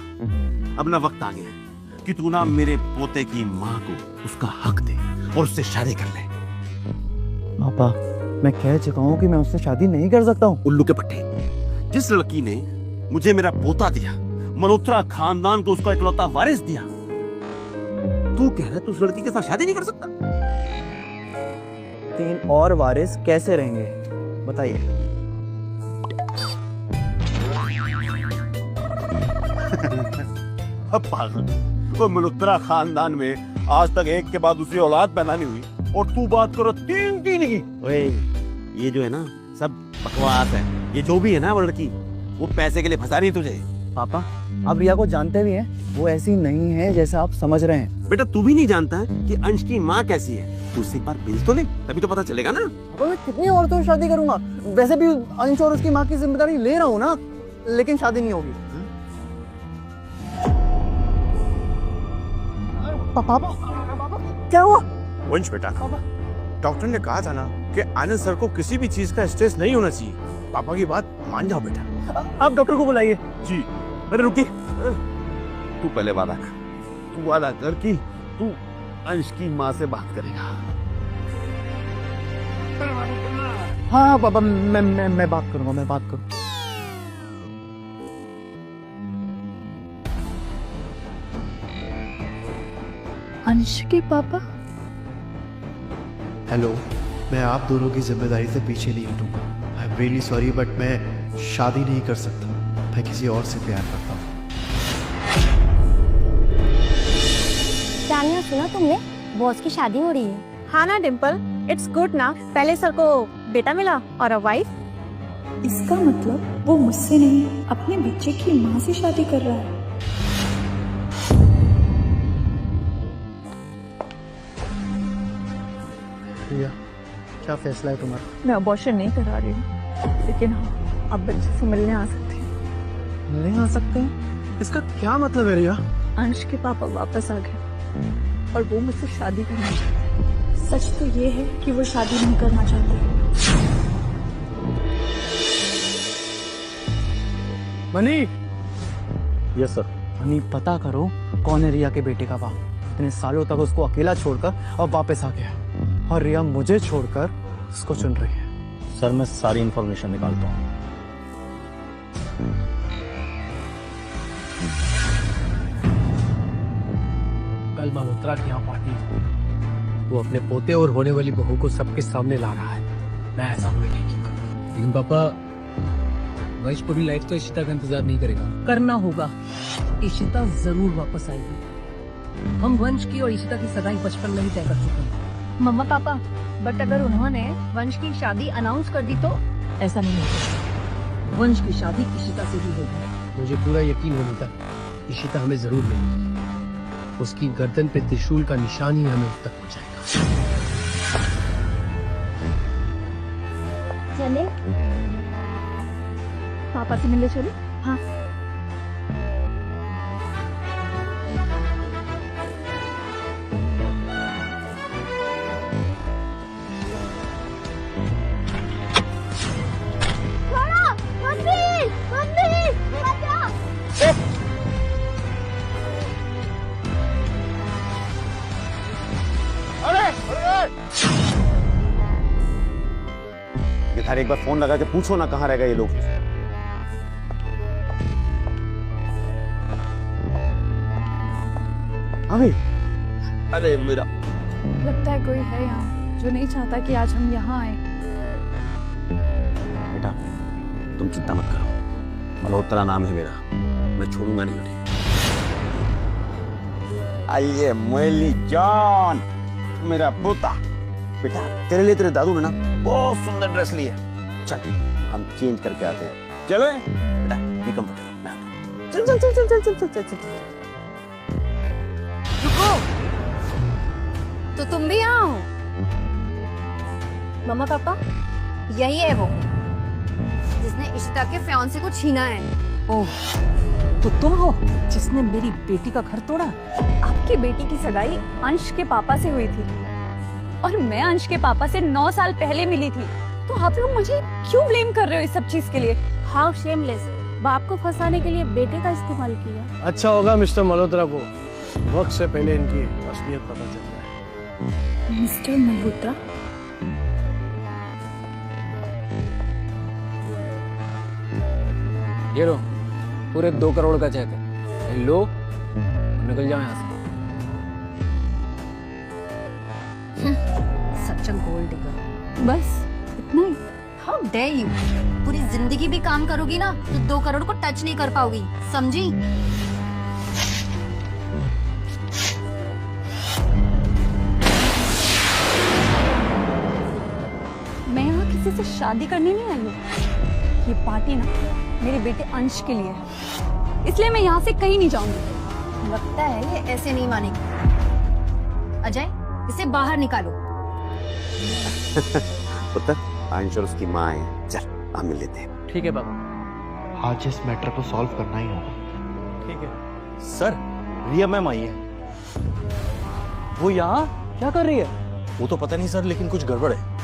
अब ना वक्त आ गया है कि तू ना मेरे पोते की माँ को उसका हक दे और उससे शादी कर ले। पापा, मैं कह चुका हूँ कि मैं उससे शादी नहीं कर सकता हूँ। उल्लू के पट्टे, जिस लड़की ने मुझे मेरा पोता दिया, मल्होत्रा खानदान को उसका इकलौता वारिस दिया, तू कह रहा है तू उस लड़की के साथ शादी नहीं कर सकता? 3 और वारिस कैसे रहेंगे बताइए? अब पागल, वो मल्होत्रा खानदान में आज तक एक के बाद दूसरी औलाद पैदा नहीं हुई और तू बात करो तीन की। ओए, ये जो है ना सब बकवास है। ये जो भी है ना वो लड़की, वो पैसे के लिए फंसा रही है तुझे। पापा आप रिया को जानते भी हैं, वो ऐसी नहीं है जैसा आप समझ रहे हैं। बेटा तू भी नहीं जानता कि अंश की माँ कैसी है। तू उससे एक बार मिल तो ले, तभी तो पता चलेगा ना। मैं कितनी औरतों से शादी करूंगा, वैसे भी अंश और उसकी माँ की जिम्मेदारी ले रहा हूँ ना, लेकिन शादी नहीं होगी। पापा क्या हुआ? वंश बेटा, डॉक्टर ने कहा था ना कि आनंद सर को किसी भी चीज का स्ट्रेस नहीं होना चाहिए। पापा की बात मान जाओ बेटा। आप डॉक्टर को बुलाइए। जी। अरे रुकी, तू पहले वादा कर, तू वादा कर कि तू अंश की माँ से बात करेगा। हाँ पापा, मैं बात करूंगा, मैं बात करूंगा। अंश के पापा? हेलो, मैं आप दोनों की जिम्मेदारी से पीछे नहीं हटूंगा। I am really sorry, but मैं शादी नहीं कर सकता। मैं किसी और से प्यार करता हूँ। सानिया, सुना तुमने? बॉस की शादी हो रही है। हाँ ना डिम्पल, इट्स गुड ना। पहले सर को बेटा मिला और अब वाइफ। इसका मतलब वो मुझसे नहीं, अपने बच्चे की माँ से शादी कर रहा है। रिया, क्या फैसला है तुम्हारा? मैं अबॉर्शन नहीं करा रही हूँ, लेकिन हाँ, आप बच्चे से मिलने आ सकते हैं। मिलने आ सकते हैं? इसका क्या मतलब है रिया? अंश के पापा वापस आ गए और वो मुझसे शादी करना चाहते हैं। सच तो ये है कि वो शादी नहीं करना चाहते। मनी। Yes sir. मनी, पता करो कौन है रिया के बेटे का बाप। इतने सालों तक उसको अकेला छोड़कर अब वापस आ गया, और रिया मुझे छोड़कर उसको चुन रही है। सर मैं सारी इंफॉर्मेशन निकालता हूँ। कल मल्होत्रा की यहाँ पार्टी, वो अपने पोते और होने वाली बहू को सबके सामने ला रहा है। मैं ऐसा होने नहीं दूंगा। लेकिन पापा, वंश पूरी लाइफ तो इशिता का इंतजार नहीं करेगा। करना होगा। इशिता जरूर वापस आएगी। हम वंश की और इशिता की सगाई बचपन में ही तय कर चुके हैं। मम्मा पापा, बट अगर उन्होंने वंश की शादी अनाउंस कर दी तो? ऐसा नहीं होगा। वंश की शादी इशिता से ही होगी। मुझे पूरा यकीन है नीता, इशिता हमें जरूर मिलेगी। उसकी गर्दन पे त्रिशूल का निशान ही हमें उस तक पहुंचाएगा। चले? पापा से मिलने चले? हाँ। थारे एक बार फोन लगा के पूछो ना कहाँ रह गए ये लोग। अभी अरे मेरा लगता है कोई है यहाँ जो नहीं चाहता कि आज हम यहाँ आए। बेटा तुम चिंता मत करो, मल्होत्रा नाम है मेरा, मैं छोड़ूंगा नहीं उन्हें। आइए मोली जान, मेरा पोता। बेटा तेरे लिए तेरे दादू ने ना बहुत सुंदर ड्रेस ली है। चल हम चेंज करके आते हैं। चलो बेटा, निकम चल चल चल चल चल चल चल चल। रुको, तो तुम भी यहाँ हो? मम्मा पापा, यही है वो जिसने इशिता के फियांसे को छीना है। ओह, तो तुम हो जिसने मेरी बेटी का घर तोड़ा? आपकी बेटी की सगाई अंश के पापा से हुई थी और मैं अंश के पापा से 9 साल पहले मिली थी, तो आप लोग मुझे क्यों ब्लेम कर रहे हो इस सब चीज के लिए? हाउ शेमलेस, बाप को फंसाने के लिए बेटे का इस्तेमाल किया। अच्छा होगा मिस्टर मल्होत्रा को वक्त से पहले इनकी असलियत पता चल जाए। मिस्टर मल्होत्रा, ये लो, पूरे 2 करोड़ का चेक है। लो, निकल जाओ यहाँ से। सच गोल्ड डिगर। बस इतना ही? हाउ डेयर यू, पूरी जिंदगी भी काम करोगी ना तो 2 करोड़ को टच नहीं कर पाओगी, समझी? से शादी करने नहीं आई हूँ। ये पार्टी ना मेरे बेटे अंश के लिए है, इसलिए मैं यहाँ से कहीं नहीं जाऊंगी। लगता है ये ऐसे नहीं मानेगी। अजय, इसे बाहर निकालो। पुत्र, अंश और उसकी माँ है, चल हम मिल लेते हैं। ठीक है बाबा। आज इस मैटर को सॉल्व करना ही होगा। ठीक है। सर, रिया मैम आई है। वो यहाँ क्या कर रही है? वो तो पता नहीं सर, लेकिन कुछ गड़बड़ है।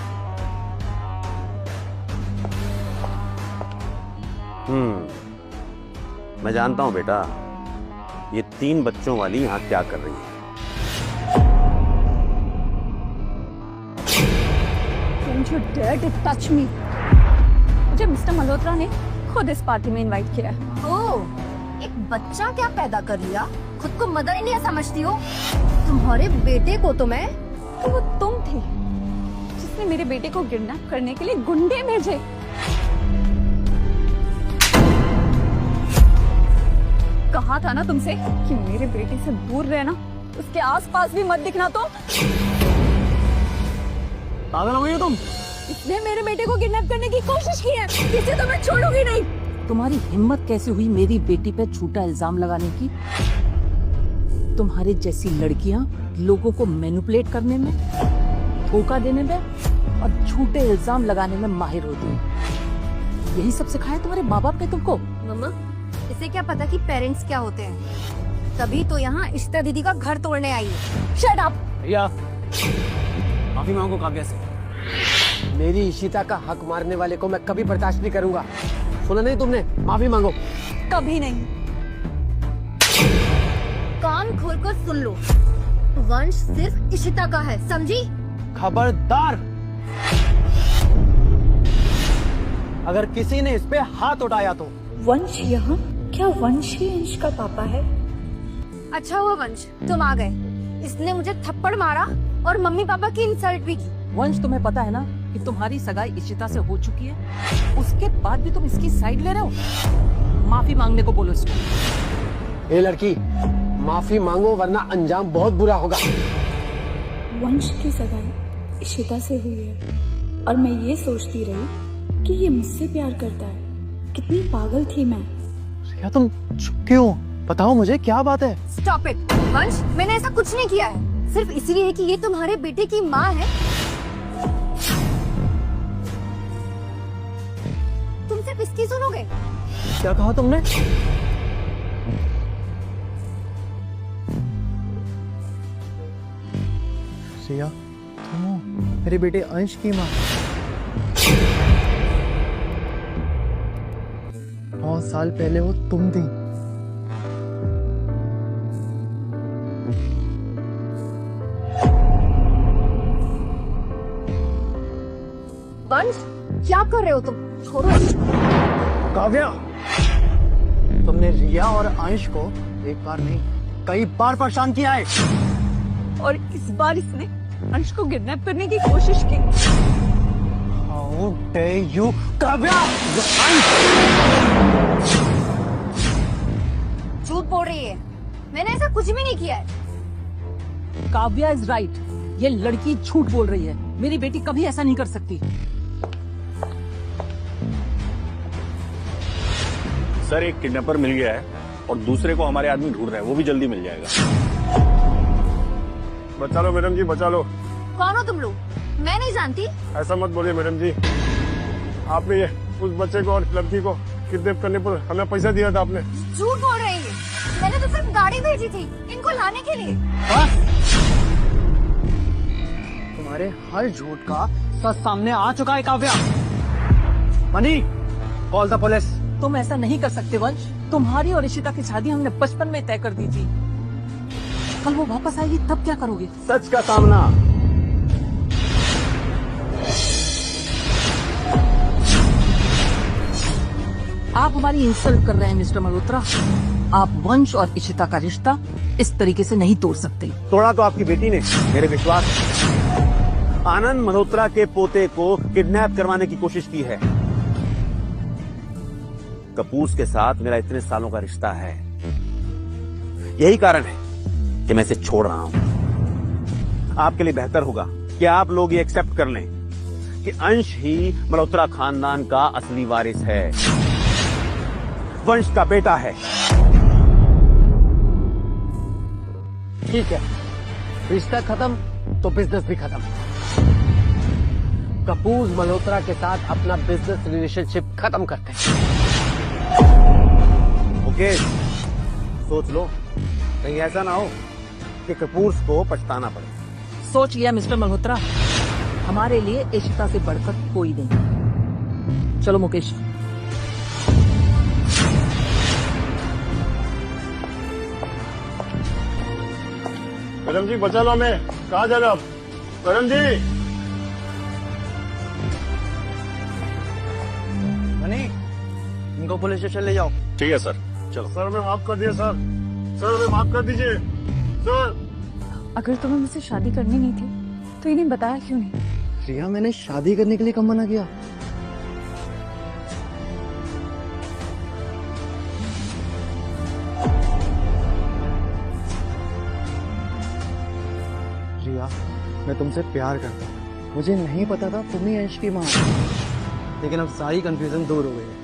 मैं जानता हूँ बेटा, ये 3 बच्चों वाली यहाँ क्या कर रही है। Don't you dare to touch me. मुझे मिस्टर मल्होत्रा ने खुद इस पार्टी में इनवाइट किया है। ओह, एक बच्चा क्या पैदा कर लिया? खुद को मदर इंडिया समझती हो? तुम्हारे बेटे को तो मैं। तो वो तुम थी जिसने मेरे बेटे को किडनैप करने के लिए गुंडे भेजे। कहा था ना तुमसे कि मेरे बेटे से दूर रहना, उसके आसपास भी मत दिखना। तो पागल हो गई हो तुम? इसने मेरे बेटे को किडनैप करने की कोशिश की है, इसे तो मैं छोड़ूंगी नहीं। तुम्हारी हिम्मत कैसे हुई मेरी बेटी पे झूठा इल्जाम लगाने की? तुम्हारे जैसी लड़कियां लोगों को मैनिपुलेट करने में, धोखा देने में और झूठे इल्जाम लगाने में माहिर होती है। यही सब सिखाया तुम्हारे माँ बाप ने तुमको? मम्मा, इसे क्या पता कि पेरेंट्स क्या होते हैं? तभी तो यहाँ इश्ता दीदी का घर तोड़ने आई है। Shut up. भैया, माफी मांगो काव्या से। मेरी इशिता का हक मारने वाले को मैं कभी बर्दाश्त नहीं करूंगा। सुना नहीं तुमने? माफी मांगो। कभी नहीं। कान खोलकर सुन लो, वंश सिर्फ इशिता का है, समझी? खबरदार, अगर किसी ने इस पे हाथ उठाया तो। वंश यहाँ? क्या वंश ही अंश का पापा है? अच्छा हुआ वंश तुम आ गए। इसने मुझे थप्पड़ मारा और मम्मी पापा की इंसल्ट भी की। वंश, तुम्हें पता है ना कि तुम्हारी सगाई इशिता से हो चुकी है, उसके बाद भी तुम इसकी साइड ले रहे हो? माफी मांगने को बोलो इसको। ए लड़की, माफी मांगो वरना अंजाम बहुत बुरा होगा। वंश की सगाई इशिता से हुई है और मैं ये सोचती रही कि ये मुझसे प्यार करता है। कितनी पागल थी मैं। रिया, तुम चुप क्यों? बताओ मुझे क्या बात है? स्टॉप इट वंश, मैंने ऐसा कुछ नहीं किया है, सिर्फ इसलिए कि ये तुम्हारे बेटे की माँ है। तुम सिर्फ इसकी सुनोगे? क्या कहा तुमने? रिया, तुम हो मेरे बेटे अंश की माँ। 9 साल पहले वो तुम थी। वंश, क्या कर रहे हो तुम? छोड़ो। काव्या, तुमने रिया और अंश को एक बार नहीं कई बार परेशान किया है, और इस बार इसने अंश को किडनैप करने की कोशिश की। How dare you, Kavya! झूठ बोल रही है, मैंने ऐसा कुछ भी नहीं किया है। काव्या इज राइट, ये लड़की झूठ बोल रही है। मेरी बेटी कभी ऐसा नहीं कर सकती। सर, एक किडनैपर मिल गया है और दूसरे को हमारे आदमी ढूंढ रहे हैं, वो भी जल्दी मिल जाएगा। बचा लो मैडम जी, बचा लो। कौन हो तुम लोग? मैं नहीं जानती। ऐसा मत बोलिए मैडम जी, आपने ये उस बच्चे को और लड़की को किडनैप करने पर हमें पैसा दिया था आपने। झूठ बोल रही है, मैंने तो सिर्फ गाड़ी भेजी थी इनको लाने के लिए। तुम्हारे हर झूठ का सच सामने आ चुका है Kavya. Money, call the police. तुम ऐसा नहीं कर सकते वंश, तुम्हारी और इशिता की शादी हमने बचपन में तय कर दी थी। कल वो वापस आएगी तब क्या करोगे? सच का सामना। आप हमारी इंसल्ट कर रहे हैं मिस्टर मल्होत्रा। आप वंश और इशिता का रिश्ता इस तरीके से नहीं तोड़ सकते। तोड़ा तो आपकी बेटी ने, मेरे विश्वास। आनंद मल्होत्रा के पोते को किडनैप करवाने की कोशिश की है। कपूर्स के साथ मेरा इतने सालों का रिश्ता है, यही कारण है कि मैं इसे छोड़ रहा हूं। आपके लिए बेहतर होगा कि आप लोग ये एक्सेप्ट कर लें कि अंश ही मल्होत्रा खानदान का असली वारिस है, वंश का बेटा है। ठीक है, रिश्ता खत्म तो बिजनेस भी खत्म। कपूर मल्होत्रा के साथ अपना बिजनेस रिलेशनशिप खत्म करते हैं। ओके, सोच लो, कहीं ऐसा ना हो कि कपूर को पछताना पड़े। सोच लिया मिस्टर मल्होत्रा, हमारे लिए इशिता से बढ़कर कोई नहीं। चलो मुकेश। करम जी बचा लो हमें, कहाँ जा रहे हो आप? करम जी। मनी, इनको पुलिस स्टेशन ले जाओ। ठीक है सर, चलो। सर हमें माफ कर दिया सर, सर हमें माफ कर दीजिए सर। अगर तुम्हें मुझसे शादी करनी नहीं थी तो इन्हें बताया क्यों नहीं? रिया, मैंने शादी करने के लिए कब मना किया? रिया, मैं तुमसे प्यार करता हूँ। मुझे नहीं पता था तुम ही अंश की माँ हो। लेकिन अब सारी कंफ्यूजन दूर हो गई है।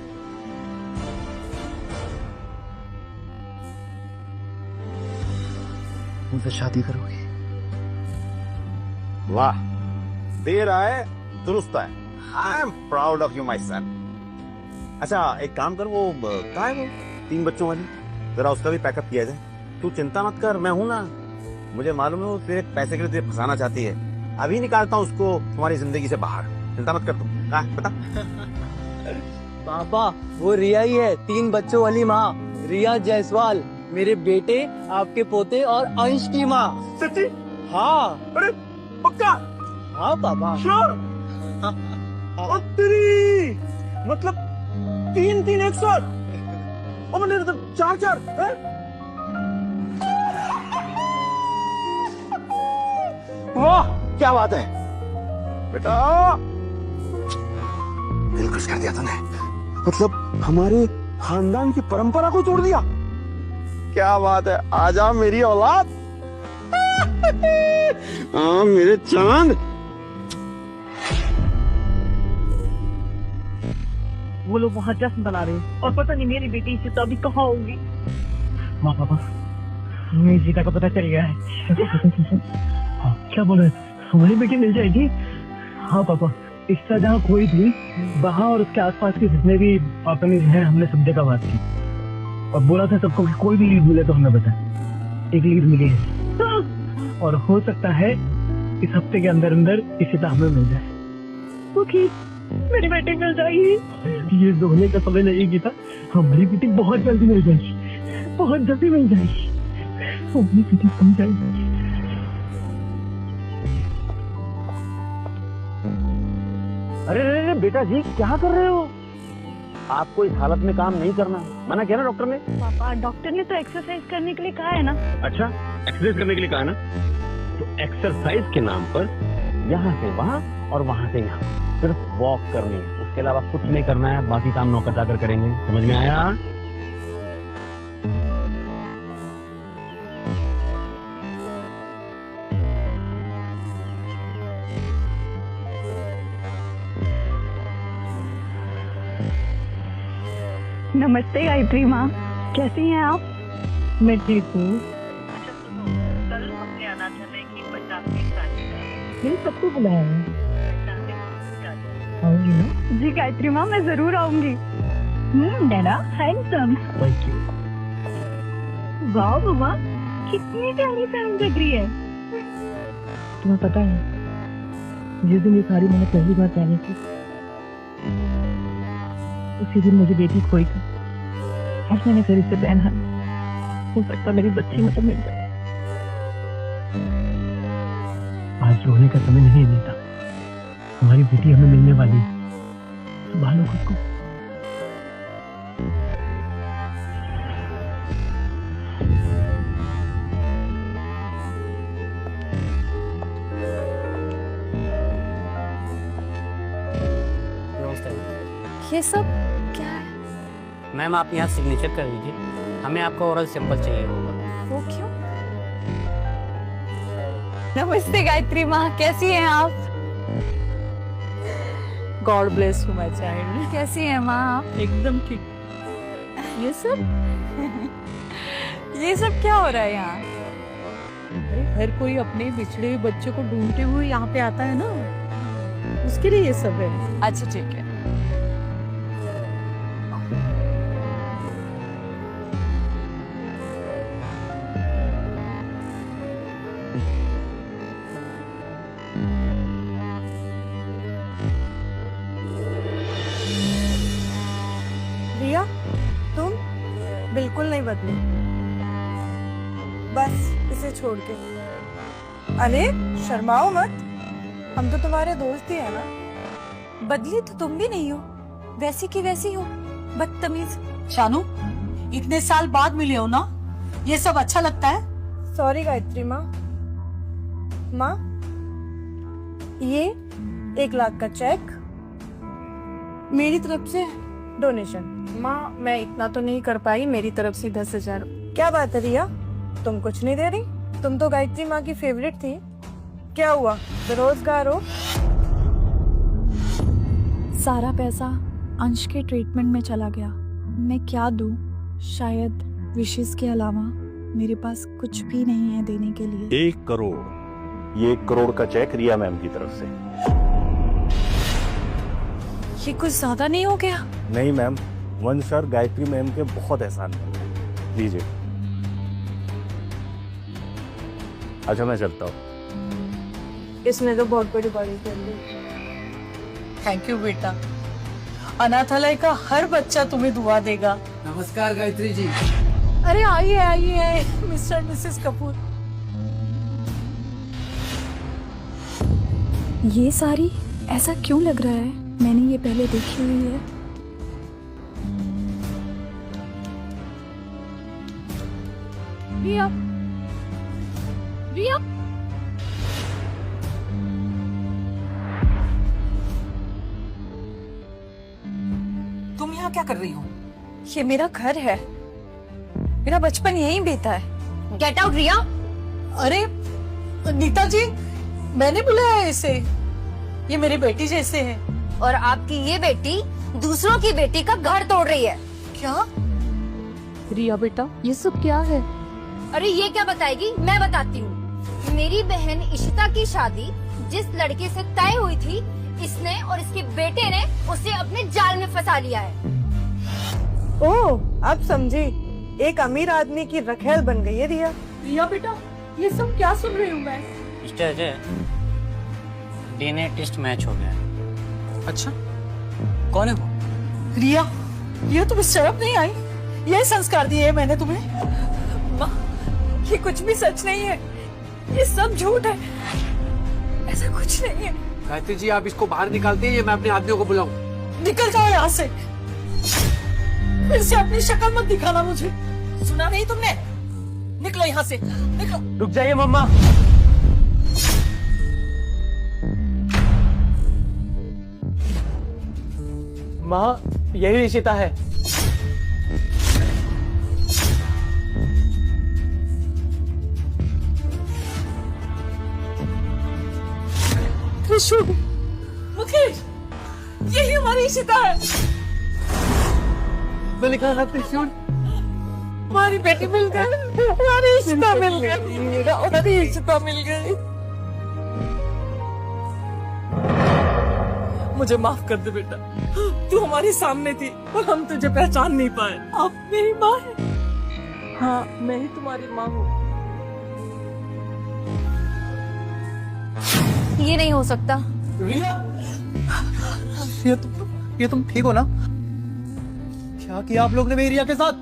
मुझसे शादी करोगी? वाह, देर आए दुरुस्त आए। I am proud of you my son. अच्छा एक काम कर, वो कहाँ है वो 3 बच्चों वाली, जरा उसका भी पैकअप किया जाए। तू चिंता मत कर, मैं हूं ना। मुझे मालूम है वो तेरे पैसे के लिए तुझे फंसाना चाहती है। अभी निकालता हूँ उसको तुम्हारी जिंदगी से बाहर। चिंता मत कर तू। कहाँ बता? पापा, वो रिया ही है, 3 बच्चों वाली माँ, रिया जायसवाल, मेरे बेटे, आपके पोते और अंश की माँ। सच्ची? हाँ। अरे पक्का? हाँ पापा। श्योर? तेरी मतलब 3 एक साथ? और मैंने तो 4 है? वाह क्या बात है बेटा, दिल खुश कर दिया तूने। मतलब हमारे खानदान की परंपरा को तोड़ दिया। क्या बात है, आजा मेरी औलाद। हाँ मेरे चांद। वो लोग वहाँ जश्न बना रहे हैं और पता नहीं मेरी बेटी इशिता अभी कहाँ होगी। माँ पापा, हमें इशिता का पता चल गया है। हाँ, क्या बोल रहे? हमारी बेटी मिल जाएगी? हाँ पापा, इशिता जहाँ खोई थी वहाँ और उसके आसपास के जितने भी ऑर्फनेज हैं, हमने सब जगह बात की और बोला था सबको कि कोई भी लीड मिले तो हमें बताए। एक लीड मिली है और हो सकता है इस हफ्ते के अंदर अंदर इशिता हमें मिल जाए। ओके, मेरी बेटी मिल जाएगी। ये दोहने का समय नहीं गीता, हमारी बेटी बहुत जल्दी मिल जाएगी, बहुत जल्दी मिल जाएगी, हमारी बेटी मिल जाएगी। अरे अरे बेटा जी, क्या कर रहे हो? आपको इस हालत में काम नहीं करना, मना किया ना डॉक्टर ने। पापा, डॉक्टर ने तो एक्सरसाइज करने के लिए कहा है ना। अच्छा, एक्सरसाइज करने के लिए कहा है ना? तो एक्सरसाइज के नाम पर यहाँ से वहाँ और वहाँ से यहाँ सिर्फ वॉक करनी है, उसके अलावा कुछ नहीं करना है। बाकी काम नौकर जाकर करेंगे, समझ में आया? नमस्ते गायत्री माँ, कैसी हैं आप? मैं ठीक हूँ। कल हमने अनाथालय की 50वीं सालगिरह मैंने सबको बुलाया है। आऊंगी ना? जी गायत्री माँ, मैं जरूर आऊंगी। डैडा हैंडसम। Thank you. वाह मम्मा, कितनी प्यारी फैन लग रही है। तुम्हें पता है, जिस दिन ये साड़ी मैंने पहली बार पहनी थी उसी दिन मुझे बेटी खोई थी। आज मैंने फिर इसे पहना, हो सकता मेरी बच्ची मुझे मिल जाए। आज रोने का समय नहीं है नीता, हमारी बेटी हमें मिलने वाली है। संभालो खुद को। ये सब क्या है? मैम आप यहाँ सिग्नेचर कर लीजिए, हमें आपका ओरल सैंपल चाहिए होगा। वो क्यों? नमस्ते गायत्री माँ, कैसी हैं आप? God bless you my child. कैसी है माँ आप? एकदम ठीक। ये सब ये सब क्या हो रहा है यहाँ? अरे हर कोई अपने बिछड़े हुए बच्चे को ढूंढते हुए यहाँ पे आता है ना, उसके लिए ये सब है। अच्छा ठीक है। रिया, तुम बिल्कुल नहीं बदली, बस इसे छोड़ के। अरे शर्माओ मत, हम तो तुम्हारे दोस्त ही है ना। बदली तो तुम भी नहीं हो, वैसी की वैसी हो, बदतमीज। शानू, इतने साल बाद मिले हो ना, ये सब अच्छा लगता है? सॉरी गायत्री माँ। माँ, ये 1 लाख का चेक मेरी तरफ से डोनेशन। माँ, मैं इतना तो नहीं कर पाई, मेरी तरफ से 10,000। क्या बात है रिया, तुम कुछ नहीं दे रही? तुम तो गायत्री माँ की फेवरेट थी, क्या हुआ, बेरोजगार हो? सारा पैसा अंश के ट्रीटमेंट में चला गया। मैं क्या दूं? शायद विशेष के अलावा मेरे पास कुछ भी नहीं है देने के लिए। 1 करोड़, ये 1 करोड़ का चेक रिया मैम की तरफ से। ये कुछ ज्यादा नहीं हो गया? नहीं मैम, वंश सर गायत्री मैम के बहुत एहसान है। लीजिए। अच्छा मैं चलता हूँ। इसने तो बहुत बड़ी बारी कर ली। थैंक यू बेटा, अनाथालय का हर बच्चा तुम्हें दुआ देगा। नमस्कार गायत्री जी। अरे आइए आइए मिस्टर मिसेस कपूर। ये साड़ी ऐसा क्यों लग रहा है? मैंने ये पहले देखी हुई है। रिया, रिया, तुम यहाँ क्या कर रही हो? ये मेरा घर है, मेरा बचपन यहीं बीता है। गेट आउट रिया। अरे नीता जी, मैंने बुलाया है इसे, ये मेरी बेटी जैसे है। और आपकी ये बेटी दूसरों की बेटी का घर तोड़ रही है। क्या? रिया बेटा, ये सब क्या है? अरे ये क्या बताएगी, मैं बताती हूँ। मेरी बहन इशिता की शादी जिस लड़के से तय हुई थी, इसने और इसके बेटे ने उसे अपने जाल में फंसा लिया है। ओह, अब समझी, एक अमीर आदमी की रखेल बन गई है रिया। रिया बेटा, ये सब क्या सुन रही हूँ मैं? Mister Ajay, DNA test match हो गया है। अच्छा, कौन है वो? रिया, ये तुम्हें शर्म नहीं आई? ये संस्कार दिए है मैंने तुम्हें? माँ, ये कुछ भी सच नहीं है, ये सब झूठ है, ऐसा कुछ नहीं है। गायत्री जी, आप इसको बाहर निकालते हैं या मैं अपने आदमियों को बुलाऊं? निकल जाओ यहाँ से, फिर से अपनी शक्ल मत दिखाना मुझे। सुना नहीं तुमने? निकलो यहाँ से, निकलो। रुक जाइए मम्मा। माँ, यही इशिता है। त्रिशूल, मुकेश, यही हमारी इशिता है। मैंने कहा था त्रिशूल। हमारी बेटी मिल गई, हमारी इशिता मिल गई, हमारी इशिता मिल गई। मुझे माफ कर दे बेटा, तू हमारे सामने थी और हम तुझे पहचान नहीं पाए। अब मेरी माँ है। हाँ, मैं ही तुम्हारी माँ हूँ। ये नहीं हो सकता। रिया, ये तुम ठीक हो ना? क्या किया आप लोग ने मेरी रिया के साथ?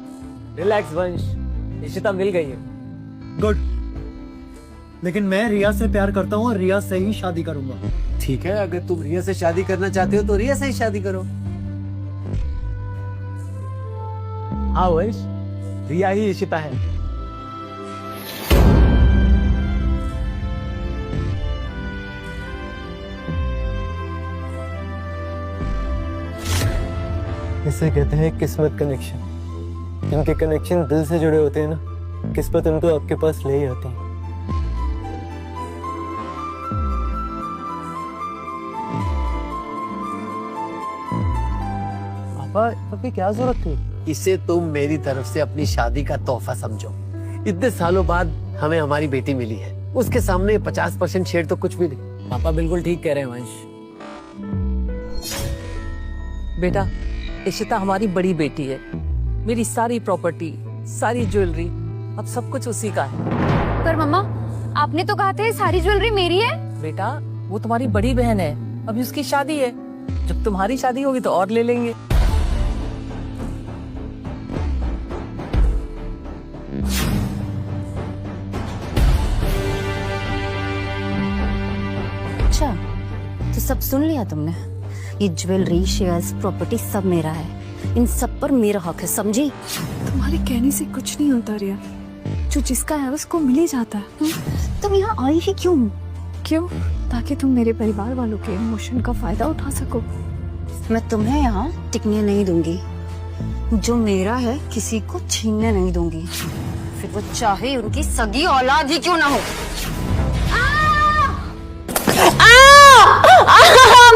रिलैक्स वंश, इशिता मिल गई है। गुड, लेकिन मैं रिया से प्यार करता हूँ और रिया से ही शादी करूंगा। ठीक है, अगर तुम रिया से शादी करना चाहते हो तो रिया से ही शादी करो। हाँ वंश, रिया ही इशिता है। इसे कहते हैं किस्मत कनेक्शन। जिनके कनेक्शन दिल से जुड़े होते हैं ना, किस्मत उनको आपके पास ले ही आती है। पापा आपकी क्या जरूरत थी? इसे तुम मेरी तरफ से अपनी शादी का तोहफा समझो। इतने सालों बाद हमें हमारी बेटी मिली है, उसके सामने 50% शेयर तो कुछ भी नहीं। पापा बिल्कुल ठीक कह रहे हैं वंश। बेटा इशिता हमारी बड़ी बेटी है, मेरी सारी प्रॉपर्टी, सारी ज्वेलरी, अब सब कुछ उसी का है। पर मम्मा आपने तो कहा था सारी ज्वेलरी मेरी है। बेटा वो तुम्हारी बड़ी बहन है, अभी उसकी शादी है, जब तुम्हारी शादी होगी तो और ले लेंगे। अच्छा तो सब सुन लिया तुमने? ये ज्वेलरी, शेयर्स, प्रॉपर्टी सब मेरा है, इन सब पर मेरा हक है, समझी? तुम्हारे कहने से कुछ नहीं होता रिया, जो जिसका है उसको मिल ही जाता है। तुम यहाँ आई ही क्यों? क्यों? ताकि तुम मेरे परिवार वालों के इमोशन का फायदा उठा सको। मैं तुम्हें यहाँ टिकने नहीं दूंगी, जो मेरा है किसी को छीनने नहीं दूंगी, फिर वो चाहे उनकी सगी औलाद ही क्यों ना हो।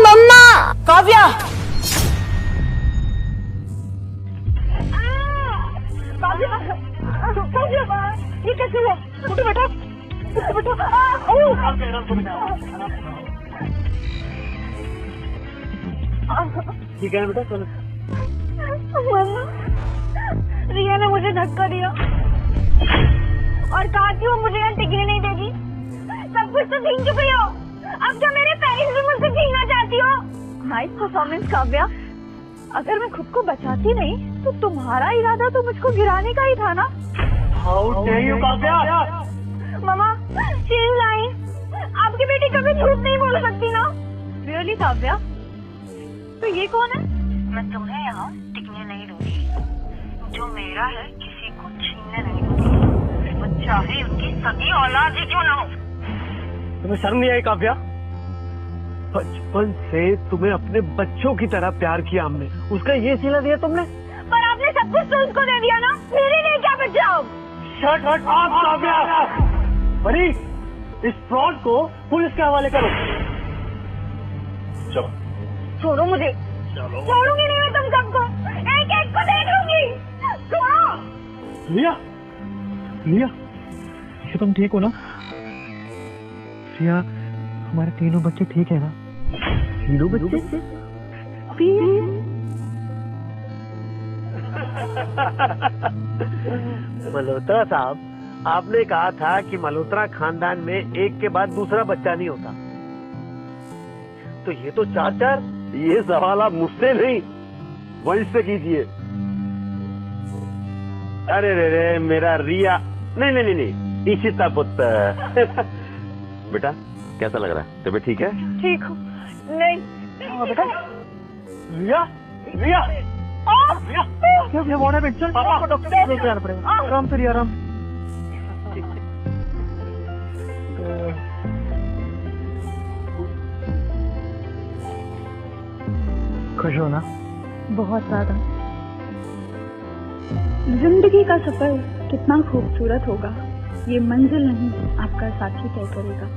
मम्मा! काव्या! ये कैसे हुआ? उठो बेटा, उठो बेटा। ठीक है बेटा, चलो। मम्मा, रिया ने मुझे धक्का दिया और कहा कि वो मुझे यहाँ टिकने नहीं देगी। सब कुछ तो छीन चुकी हो, अब क्या मेरे पेरेंट्स भी मुझसे छीनना चाहती हो? Nice performance Kavya. अगर मैं खुद को बचाती नहीं तो तुम्हारा इरादा तो मुझको गिराने का ही था ना। How dare you, Kavya? Mama, she is lying. आपकी बेटी कभी झूठ नहीं बोल सकती ना। रियली काव्या? तो ये कौन है? मैं तुम्हें यहाँ टिकने नहीं दूंगी, जो मेरा है किसी को छीनने नहीं दूंगी, वो चाहे उनकी सगी औलाद ही क्यों ना हो। तुम्हें शर्म नहीं आई काव्या? बचपन से तुम्हें अपने बच्चों की तरह प्यार किया हमने, उसका ये सिला दिया तुमने? पर आपने सब कुछ तो उसको दे दिया ना, मेरे लिए क्या बचा? Shut up Kavya! बड़ी, इस फ्रॉड को पुलिस के हवाले करो। चलो। छोड़ो मुझे। छोड़ूंगी नहीं मैं तुम सबको, एक एक को देख लूंगी। छोड़ो। रिया, रिया, ये तुम ठीक हो ना? रिया, हमारे तीनों बच्चे ठीक है ना? तीनों बच्चे? मल्होत्रा साहब, आपने कहा था कि मल्होत्रा खानदान में एक के बाद दूसरा बच्चा नहीं होता, तो ये तो 4-4। ये सवाल आप मुझसे नहीं वंश से कीजिए। अरे रे रे मेरा रिया, नहीं नहीं नहीं नहीं, इशिता पुत्र। बेटा कैसा लग रहा है? तबीयत ठीक है? ठीक हूँ। नहीं बेटा, रिया, रिया, रिया, क्या हुआ है बेटा? पापा डॉक्टर को जाना पड़ेगा। आराम से रिया, आराम। खुश हो ना? बहुत ज्यादा। जिंदगी का सफर कितना खूबसूरत होगा, ये मंजिल नहीं आपका साथी तय करेगा।